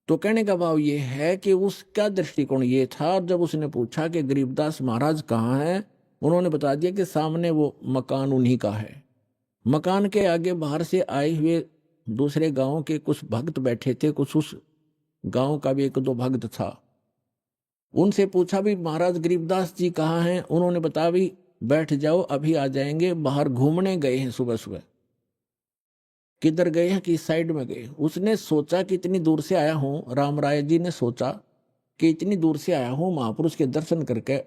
Speaker 6: तो कहने का भाव ये है कि उसका दृष्टिकोण ये था, जब उसने पूछा कि गरीबदास महाराज कहाँ हैं, उन्होंने बता दिया कि सामने वो मकान उन्हीं का है। मकान के आगे बाहर से आए हुए दूसरे गांव के कुछ भक्त बैठे थे, कुछ उस गांव का भी एक दो भक्त था। उनसे पूछा भी महाराज गरीबदास जी कहाँ हैं, उन्होंने बताया भी बैठ जाओ अभी आ जाएंगे, बाहर घूमने गए हैं सुबह सुबह। किधर गए हैं, किस साइड में गए। उसने सोचा कि इतनी दूर से आया हूं, रामराय जी ने सोचा कि इतनी दूर से आया हूं, महापुरुष के दर्शन करके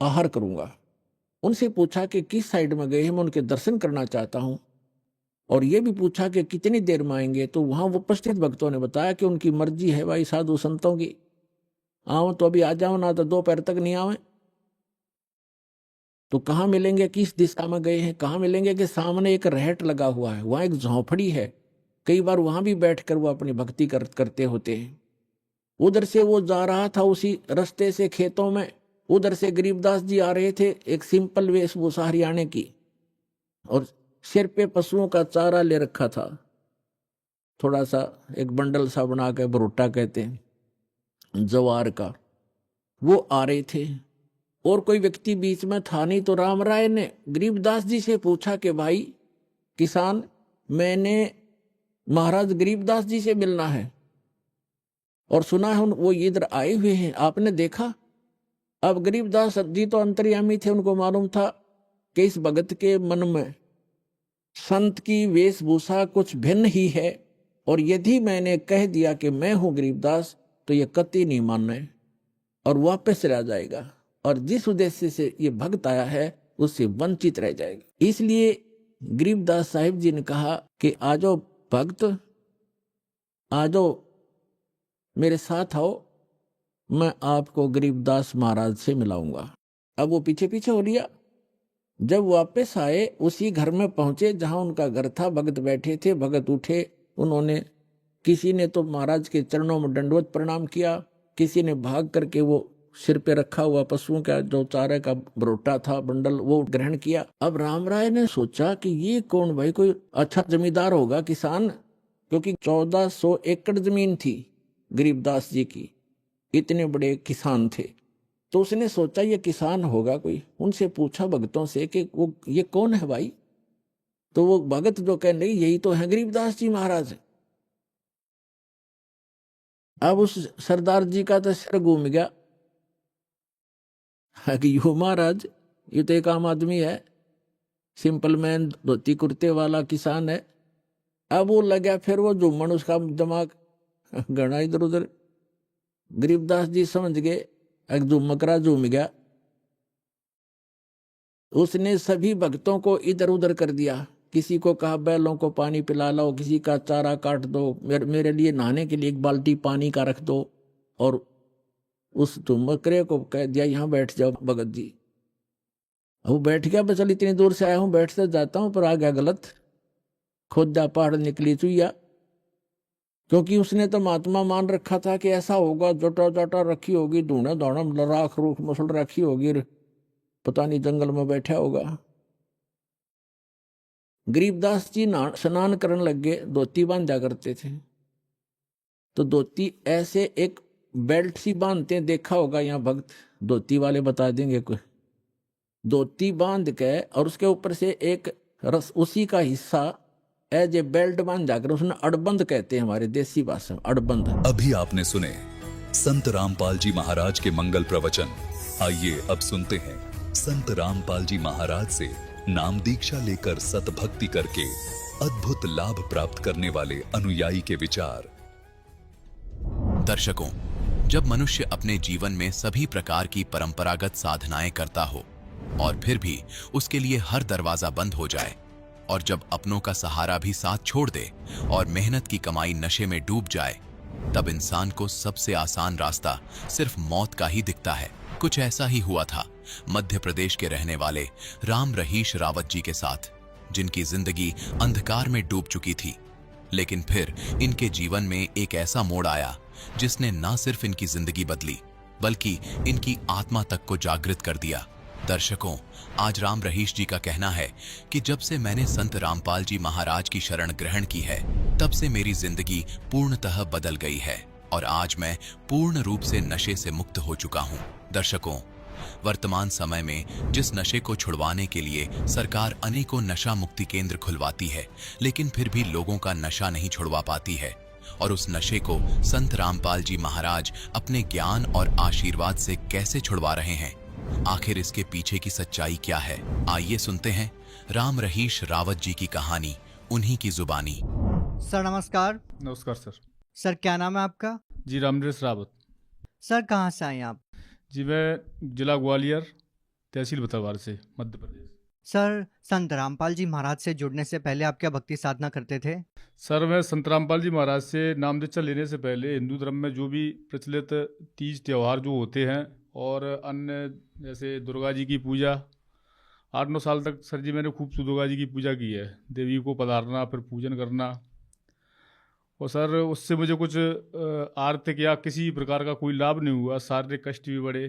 Speaker 6: आहार करूंगा। उनसे पूछा कि किस साइड में गए हैं, मैं उनके दर्शन करना चाहता हूं। और ये भी पूछा कि कितनी देर में आएंगे। तो वहां उपस्थित भक्तों ने बताया कि उनकी मर्जी है भाई, साधु संतों की, आओ तो अभी आ जाओ, ना तो दोपहर तक नहीं आवे। तो कहाँ मिलेंगे, किस दिशा में गए हैं, कहाँ मिलेंगे कि सामने एक रहट लगा हुआ है, वहां एक झोंपड़ी है, कई बार वहां भी बैठकर वो अपनी भक्ति करते होते हैं। उधर से वो जा रहा था, उसी रास्ते से खेतों में, उधर से गरीबदास जी आ रहे थे, एक सिंपल वेशभूषा हरियाणे की, और सिर पे पशुओं का चारा ले रखा था, थोड़ा सा एक बंडल सा बना के, भरोटा कहते हैं, जवार का। वो आ रहे थे और कोई व्यक्ति बीच में था नहीं। तो रामराय ने गरीबदास जी से पूछा कि भाई किसान, मैंने महाराज गरीबदास जी से मिलना है और सुना है वो इधर आए हुए हैं, आपने देखा? अब गरीबदास जी तो अंतर्यामी थे, उनको मालूम था कि इस भगत के मन में संत की वेशभूषा कुछ भिन्न ही है, और यदि मैंने कह दिया कि मैं हूं गरीबदास तो ये कतई नहीं मानना है और वापस चला जाएगा, और जिस उद्देश्य से ये भक्त आया है उससे वंचित रह जाएगा। इसलिए गरीबदास साहिब जी ने कहा कि आजो भक्त, आजो मेरे साथ आओ, मैं आपको गरीबदास महाराज से मिलाऊंगा। अब वो पीछे पीछे हो लिया। जब वापस आए, उसी घर में पहुंचे जहां उनका घर था, भगत बैठे थे। भगत उठे, उन्होंने, किसी ने तो महाराज के चरणों में दंडवत प्रणाम किया, किसी ने भाग करके वो सिर पे रखा हुआ पशुओं का जो चारे का बरोटा था, बंडल, वो ग्रहण किया। अब रामराय ने सोचा कि ये कौन भाई, कोई अच्छा जमींदार होगा, किसान, क्योंकि 1400 एकड़ जमीन थी गरीबदास जी की, इतने बड़े किसान थे। तो उसने सोचा ये किसान होगा कोई। उनसे पूछा भगतों से कि वो ये कौन है भाई? तो वो भगत जो कह नहीं, यही तो है गरीबदास जी महाराज। अब उस सरदार जी का तो सिर घूम गया कि यो महाराज, ये तो एक आम आदमी है, सिंपल मैन, धोती कुर्ते वाला किसान है। अब वो लगा फिर वो झूमन, उसका दिमाग घना इधर उधर। गरीबदास जी समझ गए, एक झुमकरा झूम गया। उसने सभी भक्तों को इधर उधर कर दिया। किसी को कहा बैलों को पानी पिला लो, किसी का चारा काट दो, मेरे लिए नहाने के लिए एक बाल्टी पानी का रख दो, और उस झुमकरे को कह दिया यहाँ बैठ जाओ भगत जी। वो बैठ गया, बस चल इतनी दूर से आया हूं, बैठते जाता हूं, पर आ गया गलत, खोदा पहाड़ निकली चुईया। क्योंकि उसने तो महात्मा मान रखा था कि ऐसा होगा, जोटा जोटा रखी होगी, धूना धौना राख रूख मसल रखी होगी, पता नहीं जंगल में बैठा होगा। गरीबदास जी स्नान करने लग गए, धोती बांधा करते थे। तो धोती ऐसे एक बेल्ट सी बांधते, देखा होगा यहाँ भक्त धोती वाले बता देंगे, कोई धोती बांध के और उसके ऊपर से एक रस, उसी का हिस्सा एज ए बेल्ट बांध जाकर, उसने अड़बंद कहते हैं हमारे देसी भाषा में, अड़बंद।
Speaker 7: अभी आपने सुने संत रामपाल जी महाराज के मंगल प्रवचन। आइए अब सुनते हैं संत रामपाल जी महाराज से नाम दीक्षा लेकर सतभक्ति करके अद्भुत लाभ प्राप्त करने वाले अनुयायी के विचार।
Speaker 3: दर्शकों, जब मनुष्य अपने जीवन में सभी प्रकार की परंपरागत साधनाएं करता हो और फिर भी उसके लिए हर दरवाजा बंद हो जाए, और जब अपनों का सहारा भी साथ छोड़ दे और मेहनत की कमाई नशे में डूब जाए, तब इंसान को सबसे आसान रास्ता सिर्फ मौत का ही दिखता है। कुछ ऐसा ही हुआ था मध्य प्रदेश के रहने वाले राम रहीश रावत जी के साथ, जिनकी जिंदगी अंधकार में डूब चुकी थी। लेकिन फिर इनके जीवन में एक ऐसा मोड़ आया जिसने न सिर्फ इनकी जिंदगी बदली, बल्कि इनकी आत्मा तक को जागृत कर दिया। दर्शकों, आज राम रहीश जी का कहना है कि जब से मैंने संत रामपाल जी महाराज की शरण ग्रहण की है, तब से मेरी जिंदगी पूर्णतः बदल गई है और आज मैं पूर्ण रूप से नशे से मुक्त हो चुका हूं। दर्शकों, वर्तमान समय में जिस नशे को छुड़वाने के लिए सरकार अनेकों नशा मुक्ति केंद्र खुलवाती है, लेकिन फिर भी लोगों का नशा नहीं छुड़वा पाती है, और उस नशे को संत रामपाल जी महाराज अपने ज्ञान और आशीर्वाद से कैसे छुड़वा रहे हैं। आखिर इसके पीछे की सच्चाई क्या है, आइए सुनते हैं राम रहीश रावत जी की कहानी, उन्हीं की जुबानी।
Speaker 8: सर नमस्कार।
Speaker 9: नमस्कार सर।
Speaker 8: सर क्या नाम है आपका?
Speaker 9: जी रामनरेश रावत।
Speaker 8: सर कहाँ से आए आप?
Speaker 9: जी मैं जिला ग्वालियर, तहसील भतरवार से, मध्य प्रदेश।
Speaker 8: सर संत रामपाल जी महाराज से जुड़ने से पहले आप क्या भक्ति साधना करते थे?
Speaker 9: सर मैं संत रामपाल जी महाराज से नाम दीक्षा लेने से पहले हिंदू धर्म में जो भी प्रचलित तीज त्यौहार जो होते हैं और अन्य जैसे दुर्गा जी की पूजा, 8-9 साल तक सर जी मैंने खूब दुर्गा जी की पूजा की है। देवी को पधारना, फिर पूजन करना, और सर उससे मुझे कुछ आर्थिक या किसी प्रकार का कोई लाभ नहीं हुआ, शारीरिक कष्ट भी बढ़े।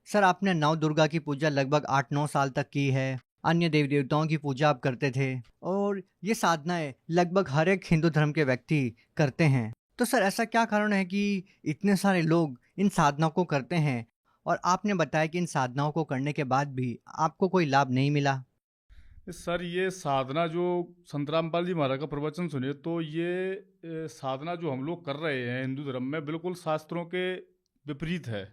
Speaker 8: सर आपने नव दुर्गा की पूजा लगभग 8-9 साल तक की है, अन्य देवी देवताओं की पूजा आप करते थे, और ये साधनाएं लगभग हर एक हिंदू धर्म के व्यक्ति करते हैं। तो सर ऐसा क्या कारण है कि इतने सारे लोग इन साधनाओं को करते हैं, और आपने बताया कि इन साधनाओं को करने के बाद भी आपको कोई लाभ नहीं मिला?
Speaker 9: सर ये साधना जो संत रामपाल जी महाराज का प्रवचन सुने तो ये साधना जो हम लोग कर रहे हैं हिंदू धर्म में बिल्कुल शास्त्रों के विपरीत है।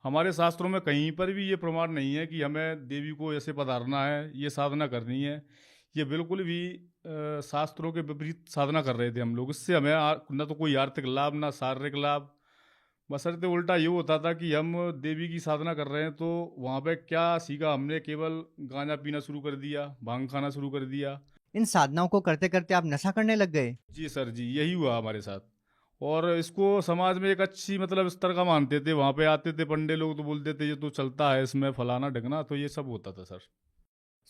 Speaker 9: हमारे शास्त्रों में कहीं पर भी ये प्रमाण नहीं है कि हमें देवी को ऐसे पधारना है, ये साधना करनी है। ये बिल्कुल भी शास्त्रों के विपरीत साधना कर रहे थे हम लोग। इससे हमें न तो कोई आर्थिक लाभ, ना शारीरिक लाभ, बशर्ते उल्टा ये होता था कि हम देवी की साधना कर रहे हैं तो वहाँ पे क्या सीखा हमने, केवल गांजा पीना शुरू कर दिया, भांग खाना शुरू कर दिया।
Speaker 8: इन साधनाओं को करते करते आप नशा करने लग गए?
Speaker 9: जी सर जी, यही हुआ हमारे साथ। और इसको समाज में एक अच्छी मतलब स्तर का मानते थे। वहाँ पे आते थे पंडित लोग तो बोलते थे ये तो चलता है, इसमें फलाना ढकना, तो ये सब होता था सर।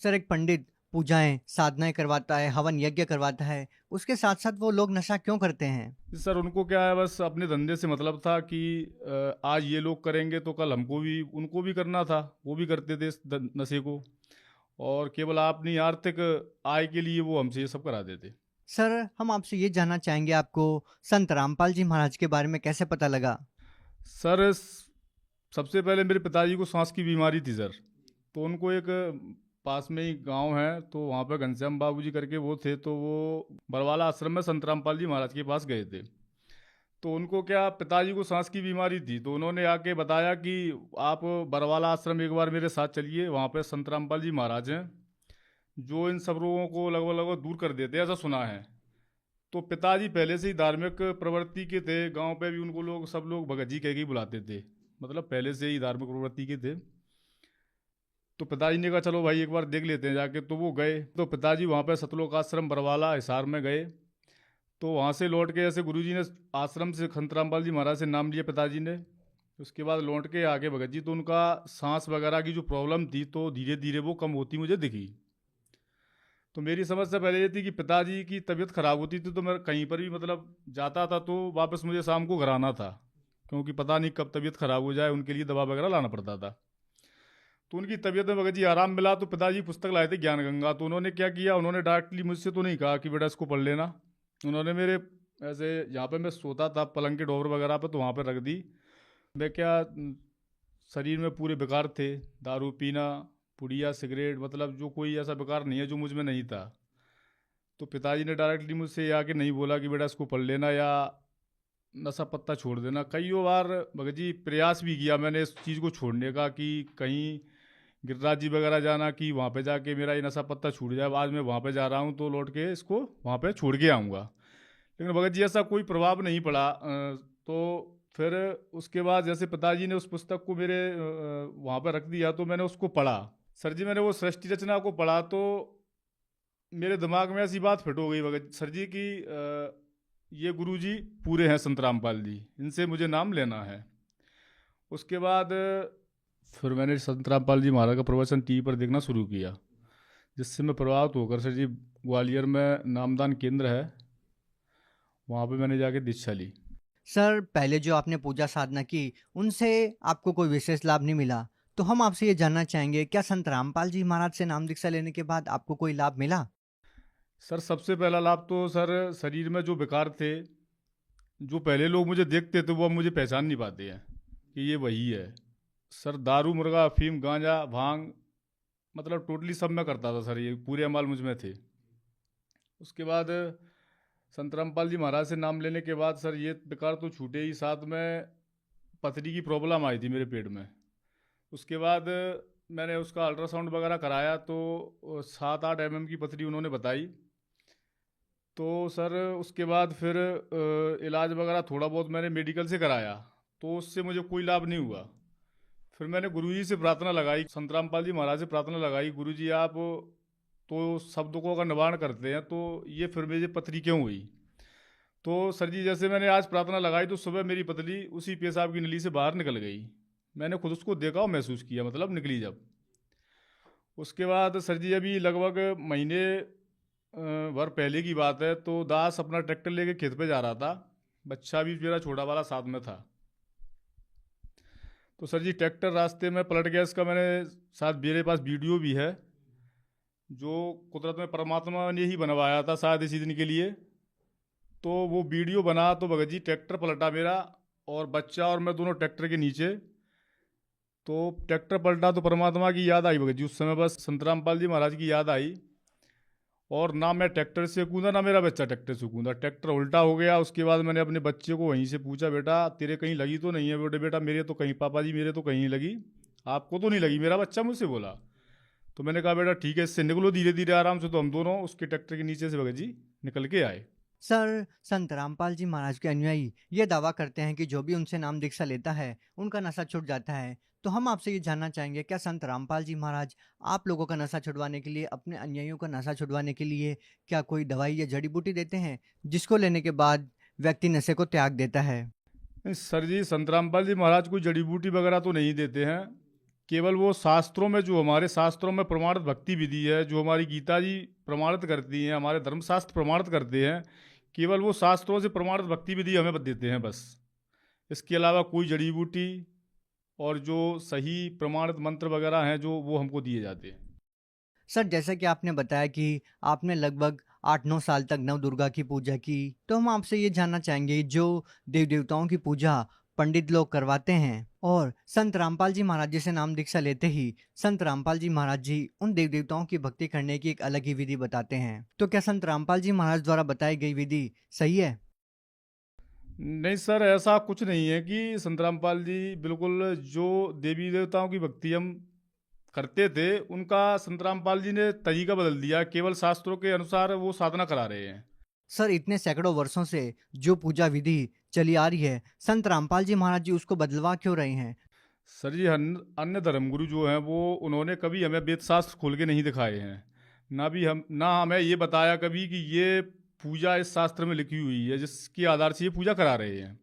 Speaker 8: सर एक पंडित पूजाएं साधनाएं करवाता है, हवन यज्ञ करवाता है, उसके साथ साथ वो लोग नशा क्यों करते हैं?
Speaker 9: सर उनको क्या है, बस अपने धंधे से मतलब था कि आज ये लोग करेंगे तो कल हमको भी, उनको भी करना था, वो भी करते थे इस नशे को, और केवल अपनी आर्थिक आय के लिए वो हमसे ये सब करा देते।
Speaker 8: सर हम आपसे ये जानना चाहेंगे, आपको संत रामपाल जी महाराज के बारे में कैसे पता लगा?
Speaker 9: सर सबसे पहले मेरे पिताजी को सांस की बीमारी थी सर, तो उनको एक पास में ही गांव है, तो वहाँ पे घनश्याम बाबूजी करके वो थे, तो वो बरवाला आश्रम में संत रामपाल जी महाराज के पास गए थे। तो उनको क्या, पिताजी को सांस की बीमारी थी, तो उन्होंने आके बताया कि आप बरवाला आश्रम एक बार मेरे साथ चलिए, वहाँ पे संत रामपाल जी महाराज हैं जो इन सब रोगों को लगभग लगभग दूर कर देते, ऐसा सुना है। तो पिताजी पहले से ही धार्मिक प्रवृत्ति के थे, गाँव पे भी उनको लोग सब लोग भगत जी कह के ही बुलाते थे, मतलब पहले से ही धार्मिक प्रवृत्ति के थे। तो पिताजी ने कहा चलो भाई एक बार देख लेते हैं जाके, तो वो गए। तो पिताजी वहाँ पे सतलोक आश्रम बरवाला हिसार में गए, तो वहाँ से लौट के ऐसे गुरुजी ने आश्रम से संत रामपाल जी महाराज से नाम लिया पिताजी ने। उसके बाद लौट के आगे भगत जी, तो उनका सांस वगैरह की जो प्रॉब्लम थी तो धीरे धीरे वो कम होती मुझे दिखी। तो मेरी समझ से पहले ये थी कि पिताजी की तबीयत खराब होती थी तो मैं कहीं पर भी मतलब जाता था तो वापस मुझे शाम को घर आना था, क्योंकि पता नहीं कब तबीयत खराब हो जाए, उनके लिए दवा वगैरह लाना पड़ता था। तो उनकी तबीयत में भगत जी आराम मिला तो पिताजी पुस्तक लाए थे ज्ञान गंगा, तो उन्होंने क्या किया, उन्होंने डायरेक्टली मुझसे तो नहीं कहा कि बेटा इसको पढ़ लेना, उन्होंने मेरे ऐसे यहाँ पे मैं सोता था पलंग के डोर वगैरह पे, तो वहाँ पे रख दी। मैं क्या, शरीर में पूरे बेकार थे, दारू पीना, पुड़िया, सिगरेट, मतलब जो कोई ऐसा बेकार नहीं है जो मुझ में नहीं था। तो पिताजी ने डायरेक्टली मुझसे आके नहीं बोला कि बेटा इसको पढ़ लेना या नशा पत्ता छोड़ देना। कई बार भगत जी प्रयास भी किया मैंने इस चीज़ को छोड़ने का, कि कहीं गिरिराज जी वगैरह जाना कि वहाँ पे जाके मेरा ये नशा पत्ता छूट जाए, आज मैं वहाँ पे जा रहा हूँ तो लौट के इसको वहाँ पे छोड़ के आऊँगा, लेकिन भगत जी ऐसा कोई प्रभाव नहीं पड़ा। तो फिर उसके बाद जैसे पिताजी ने उस पुस्तक को मेरे वहाँ पर रख दिया तो मैंने उसको पढ़ा, सर जी मैंने वो सृष्टि रचना को पढ़ा तो मेरे दिमाग में ऐसी बात फिट हो गई भगत सर जी की ये गुरु जी पूरे हैं संत रामपाल जी, इनसे मुझे नाम लेना है। उसके बाद फिर मैंने संत रामपाल जी महाराज का प्रवचन टीवी पर देखना शुरू किया, जिससे मैं प्रभावित होकर सर जी ग्वालियर में नामदान केंद्र है, वहाँ पे मैंने जाके दीक्षा ली।
Speaker 8: सर पहले जो आपने पूजा साधना की उनसे आपको कोई विशेष लाभ नहीं मिला, तो हम आपसे ये जानना चाहेंगे क्या संत रामपाल जी महाराज से नाम दीक्षा लेने के बाद आपको कोई लाभ मिला?
Speaker 9: सर सबसे पहला लाभ तो सर शरीर में जो विकार थे, जो पहले लोग मुझे देखते थे वो अब मुझे पहचान नहीं पाते हैं कि ये वही है। सर दारू मुर्गा अफीम गांजा भांग मतलब टोटली सब मैं करता था सर, ये पूरे अमाल मुझ में थे। उसके बाद संत रामपाल जी महाराज से नाम लेने के बाद सर ये विकार तो छूटे ही, साथ में पथरी की प्रॉब्लम आई थी मेरे पेट में। उसके बाद मैंने उसका अल्ट्रासाउंड वगैरह कराया तो 7-8 mm की पथरी उन्होंने बताई। तो सर उसके बाद फिर इलाज वगैरह थोड़ा बहुत मैंने मेडिकल से कराया, तो उससे मुझे कोई लाभ नहीं हुआ। फिर मैंने गुरुजी से प्रार्थना लगाई, संत रामपाल जी महाराज से प्रार्थना लगाई, गुरुजी आप तो सब दुखों का निवारण करते हैं, तो ये फिर मुझे पथरी क्यों हुई? तो सर जी जैसे मैंने आज प्रार्थना लगाई तो सुबह मेरी पथरी उसी पेशाब की नली से बाहर निकल गई। मैंने खुद उसको देखा और महसूस किया, मतलब निकली जब। उसके बाद सर जी अभी लगभग महीने भर पहले की बात है, तो दास अपना ट्रैक्टर लेके खेत पे जा रहा था, बच्चा भी मेरा छोटा वाला साथ में था। तो सर जी ट्रैक्टर रास्ते में पलट गया, इसका मैंने साथ मेरे पास वीडियो भी है, जो कुदरत में परमात्मा ने ही बनवाया था शायद इसी दिन के लिए। तो वो वीडियो बना तो भगत जी ट्रैक्टर पलटा मेरा, और बच्चा और मैं दोनों ट्रैक्टर के नीचे। तो ट्रैक्टर पलटा तो परमात्मा की याद आई भगत जी, उस समय बस संत रामपाल जी महाराज की याद आई, और ना मैं ट्रैक्टर से कूदा ना मेरा बच्चा ट्रैक्टर से कूदा, ट्रैक्टर उल्टा हो गया। उसके बाद मैंने अपने बच्चे को वहीं से पूछा, बेटा तेरे कहीं लगी तो नहीं है? बोले बेटा मेरे तो कहीं, पापा जी मेरे तो कहीं नहीं लगी, आपको तो नहीं लगी? मेरा बच्चा मुझसे बोला। तो मैंने कहा बेटा ठीक है, इससे निकलो धीरे धीरे आराम से। तो हम दोनों उसके ट्रैक्टर के नीचे से भगत जी निकल के आए।
Speaker 8: सर संत रामपाल जी महाराज के अनुयायी ये दावा करते हैं कि जो भी उनसे नाम दीक्षा लेता है उनका नशा छूट जाता है, तो हम आपसे ये जानना चाहेंगे क्या संत रामपाल जी महाराज आप लोगों का नशा छुड़वाने के लिए, अपने अनुयायियों का नशा छुड़वाने के लिए क्या कोई दवाई या जड़ी बूटी देते हैं जिसको लेने के बाद व्यक्ति नशे को त्याग देता है?
Speaker 9: नहीं सर जी, संत रामपाल जी महाराज कोई जड़ी बूटी वगैरह तो नहीं देते हैं, केवल वो शास्त्रों में, जो हमारे शास्त्रों में प्रमाणित भक्ति विधि है, जो हमारी गीता जी प्रमाणित करती हैं, हमारे धर्मशास्त्र प्रमाणित करते हैं, केवल वो शास्त्रों से प्रमाणित भक्ति विधि हमें देते हैं बस। इसके अलावा कोई जड़ी बूटी और जो सही प्रमाणित मंत्र वगैरह हैं जो वो हमको दिए जाते हैं।
Speaker 8: सर जैसा कि आपने बताया कि आपने लगभग 8-9 साल तक नव दुर्गा की पूजा की, तो हम आपसे ये जानना चाहेंगे जो देव देवताओं की पूजा पंडित लोग करवाते हैं और संत रामपाल जी महाराज जी से नाम दीक्षा लेते ही संत रामपाल जी महाराज जी उन देव देवताओं की भक्ति करने की एक अलग ही विधि बताते हैं, तो क्या संत रामपाल जी महाराज द्वारा बताई गई विधि सही है?
Speaker 9: नहीं सर, ऐसा कुछ नहीं है कि संत रामपाल जी बिल्कुल जो देवी देवताओं की भक्ति हम करते थे उनका संत रामपाल जी ने तरीका बदल दिया, केवल शास्त्रों के अनुसार वो साधना करा रहे हैं।
Speaker 8: सर इतने सैकड़ों वर्षों से जो पूजा विधि चली आ रही है, संत रामपाल जी महाराज जी उसको बदलवा क्यों रहे हैं?
Speaker 9: सर जी अन्य धर्मगुरु जो हैं वो उन्होंने कभी हमें वेद शास्त्र खोल के नहीं दिखाए हैं, ना हमें ये बताया कभी कि ये पूजा इस शास्त्र में लिखी हुई है जिसके आधार से ये पूजा करा रहे हैं।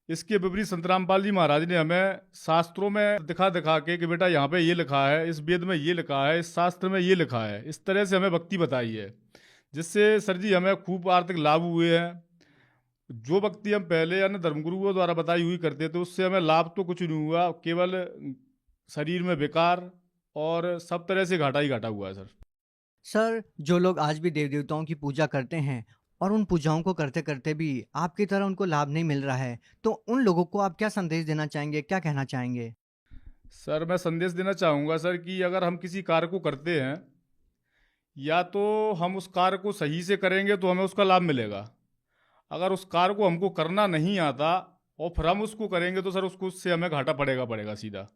Speaker 9: इसके विपरीत संत रामपाल जी महाराज ने हमें शास्त्रों में दिखा दिखा के कि बेटा यहाँ पे ये लिखा है, इस वेद में ये लिखा है, इस शास्त्र में ये लिखा है, इस तरह से हमें भक्ति बताई है, जिससे सर जी हमें खूब आर्थिक लाभ हुए हैं। जो भक्ति हम पहले अन्य धर्मगुरुओं द्वारा बताई हुई करते थे उससे हमें लाभ तो कुछ नहीं हुआ, केवल शरीर में विकार और सब तरह से घाटा ही घाटा हुआ है।
Speaker 8: सर जो लोग आज भी देव देवताओं की पूजा करते हैं और उन पूजाओं को करते करते भी आपकी तरह उनको लाभ नहीं मिल रहा है, तो उन लोगों को आप क्या संदेश देना चाहेंगे, क्या कहना चाहेंगे?
Speaker 9: सर मैं संदेश देना चाहूँगा सर कि अगर हम किसी कार्य को करते हैं, या तो हम उस कार्य को सही से करेंगे तो हमें उसका लाभ मिलेगा। अगर उस कार्य को हमको करना नहीं आता और फिर हम उसको करेंगे तो सर उससे हमें घाटा पड़ेगा सीधा।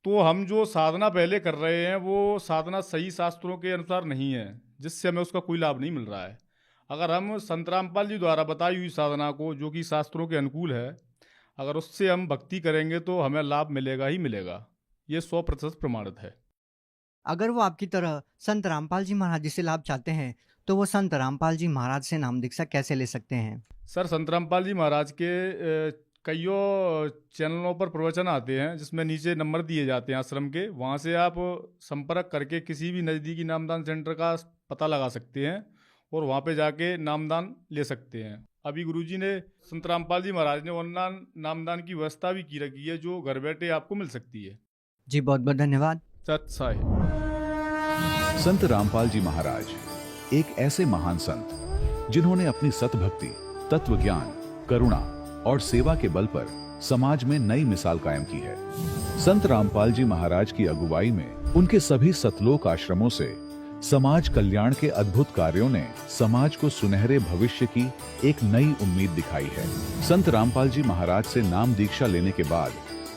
Speaker 9: तो हम जो साधना पहले कर रहे हैं वो साधना सही शास्त्रों के अनुसार नहीं है, जिससे हमें उसका कोई लाभ नहीं मिल रहा है। अगर हम संत रामपाल जी द्वारा बताई हुई साधना को, जो कि शास्त्रों के अनुकूल है, अगर उससे हम भक्ति करेंगे तो हमें लाभ मिलेगा ही मिलेगा। ये 100% प्रमाणित है।
Speaker 8: अगर वो आपकी तरह संत रामपाल जी महाराज जी से लाभ चाहते हैं तो वो संत रामपाल जी महाराज से नाम दीक्षा कैसे ले सकते हैं?
Speaker 9: सर, संत रामपाल जी महाराज के कईयों चैनलों पर प्रवचन आते हैं जिसमें नीचे नंबर दिए जाते हैं आश्रम के। वहाँ से आप संपर्क करके किसी भी नज़दीकी नामदान सेंटर का पता लगा सकते हैं और वहाँ पे जाके नामदान ले सकते हैं। अभी गुरुजी ने, संत रामपाल जी महाराज ने ऑनलाइन नामदान की व्यवस्था भी की रखी है जो घर बैठे आपको मिल सकती है।
Speaker 8: जी बहुत बहुत धन्यवाद।
Speaker 9: सत साहिब।
Speaker 1: संत रामपाल जी महाराज एक ऐसे महान संत जिन्होंने अपनी सतभक्ति, तत्व ज्ञान, करुणा और सेवा के बल पर समाज में नई मिसाल कायम की है। संत रामपाल जी महाराज की अगुवाई में उनके सभी सतलोक आश्रमों से समाज कल्याण के अद्भुत कार्यों ने समाज को सुनहरे भविष्य की एक नई उम्मीद दिखाई है। संत रामपाल जी महाराज से नाम दीक्षा लेने के बाद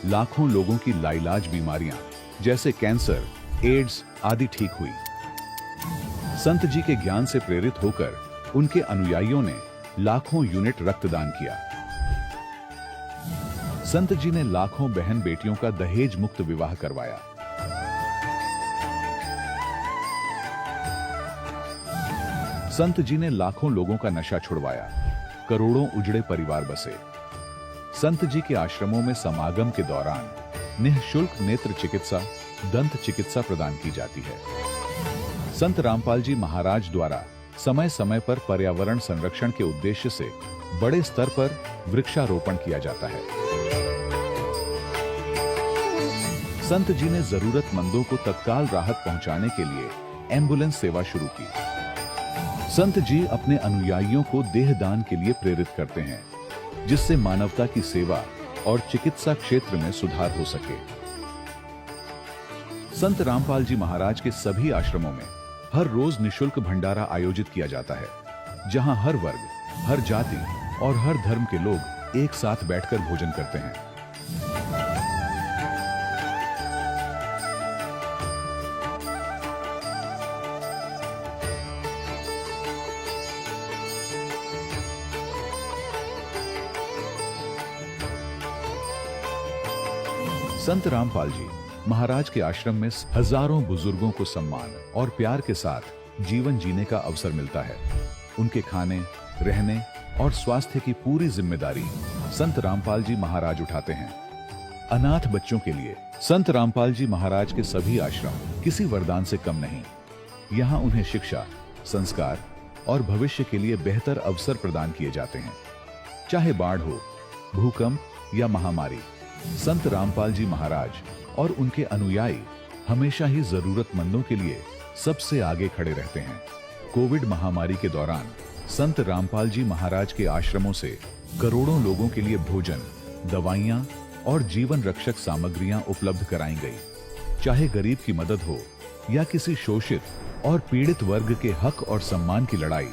Speaker 1: लाखों लोगों की लाइलाज बीमारियां जैसे कैंसर, एड्स आदि ठीक हुई। संत जी के ज्ञान से प्रेरित होकर उनके अनुयायियों ने लाखों यूनिट रक्तदान किया। संत जी ने लाखों बहन बेटियों का दहेज मुक्त विवाह करवाया। संत जी ने लाखों लोगों का नशा छुड़वाया, करोड़ों उजड़े परिवार बसे। संत जी के आश्रमों में समागम के दौरान निःशुल्क नेत्र चिकित्सा, दंत चिकित्सा प्रदान की जाती है। संत रामपाल जी महाराज द्वारा समय समय पर पर्यावरण संरक्षण के उद्देश्य से बड़े स्तर पर वृक्षारोपण किया जाता है। संत जी ने जरूरतमंदों को तत्काल राहत पहुंचाने के लिए एम्बुलेंस सेवा शुरू की। संत जी अपने अनुयायियों को देहदान के लिए प्रेरित करते हैं, जिससे मानवता की सेवा और चिकित्सा क्षेत्र में सुधार हो सके। संत रामपाल जी महाराज के सभी आश्रमों में हर रोज निशुल्क भंडारा आयोजित किया जाता है, जहां हर वर्ग, हर जाति और हर धर्म के लोग एक साथ बैठकर भोजन करते हैं। संत रामपाल जी महाराज के आश्रम में हजारों बुजुर्गों को सम्मान और प्यार के साथ जीवन जीने का अवसर मिलता है। उनके खाने, रहने और स्वास्थ्य की पूरी जिम्मेदारी संत रामपाल जी महाराज उठाते हैं। अनाथ बच्चों के लिए संत रामपाल जी महाराज के सभी आश्रम किसी वरदान से कम नहीं। यहाँ उन्हें शिक्षा, संस्कार और भविष्य के लिए बेहतर अवसर प्रदान किए जाते हैं। चाहे बाढ़ हो, भूकंप या महामारी, संत रामपाल जी महाराज और उनके अनुयायी हमेशा ही जरूरतमंदों के लिए सबसे आगे खड़े रहते हैं। कोविड महामारी के दौरान संत रामपाल जी महाराज के आश्रमों से करोड़ों लोगों के लिए भोजन, दवाइयां और जीवन रक्षक सामग्रियां उपलब्ध कराई गई। चाहे गरीब की मदद हो या किसी शोषित और पीड़ित वर्ग के हक और सम्मान की लड़ाई,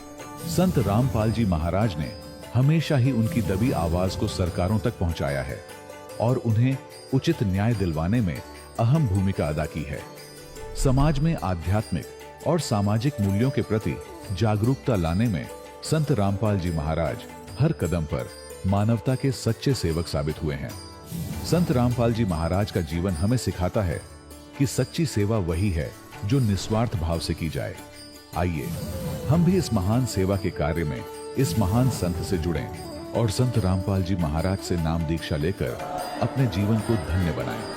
Speaker 1: संत रामपाल जी महाराज ने हमेशा ही उनकी दबी आवाज को सरकारों तक पहुंचाया है और उन्हें उचित न्याय दिलवाने में अहम भूमिका अदा की है। समाज में आध्यात्मिक और सामाजिक मूल्यों के प्रति जागरूकता लाने में संत रामपाल जी महाराज हर कदम पर मानवता के सच्चे सेवक साबित हुए हैं। संत रामपाल जी महाराज का जीवन हमें सिखाता है कि सच्ची सेवा वही है जो निस्वार्थ भाव से की जाए। आइए हम भी इस महान सेवा के कार्य में इस महान संत से जुड़ें और संत रामपाल जी महाराज से नाम दीक्षा लेकर अपने जीवन को धन्य बनाएं।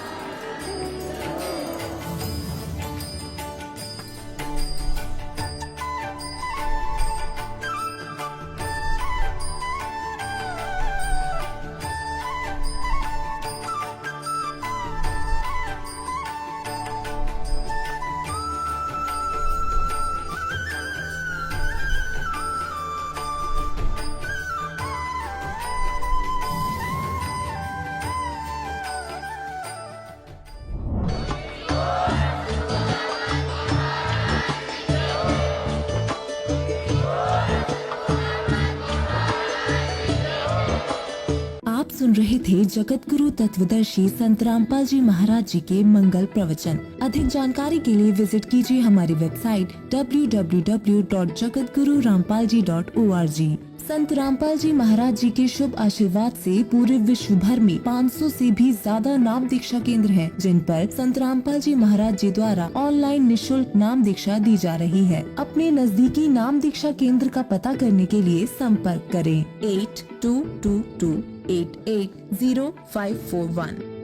Speaker 10: सुन रहे थे जगत गुरु तत्वदर्शी संत रामपाल जी महाराज जी के मंगल प्रवचन। अधिक जानकारी के लिए विजिट कीजिए हमारी वेबसाइट www.jagatgururampalji.org। संत रामपाल जी महाराज जी के शुभ आशीर्वाद से पूरे विश्व भर में 500 से भी ज्यादा नाम दीक्षा केंद्र हैं, जिन पर संत रामपाल जी महाराज जी द्वारा ऑनलाइन निशुल्क नाम दीक्षा दी जा रही है। अपने नजदीकी नाम दीक्षा केंद्र का पता करने के लिए संपर्क करें 8222880541।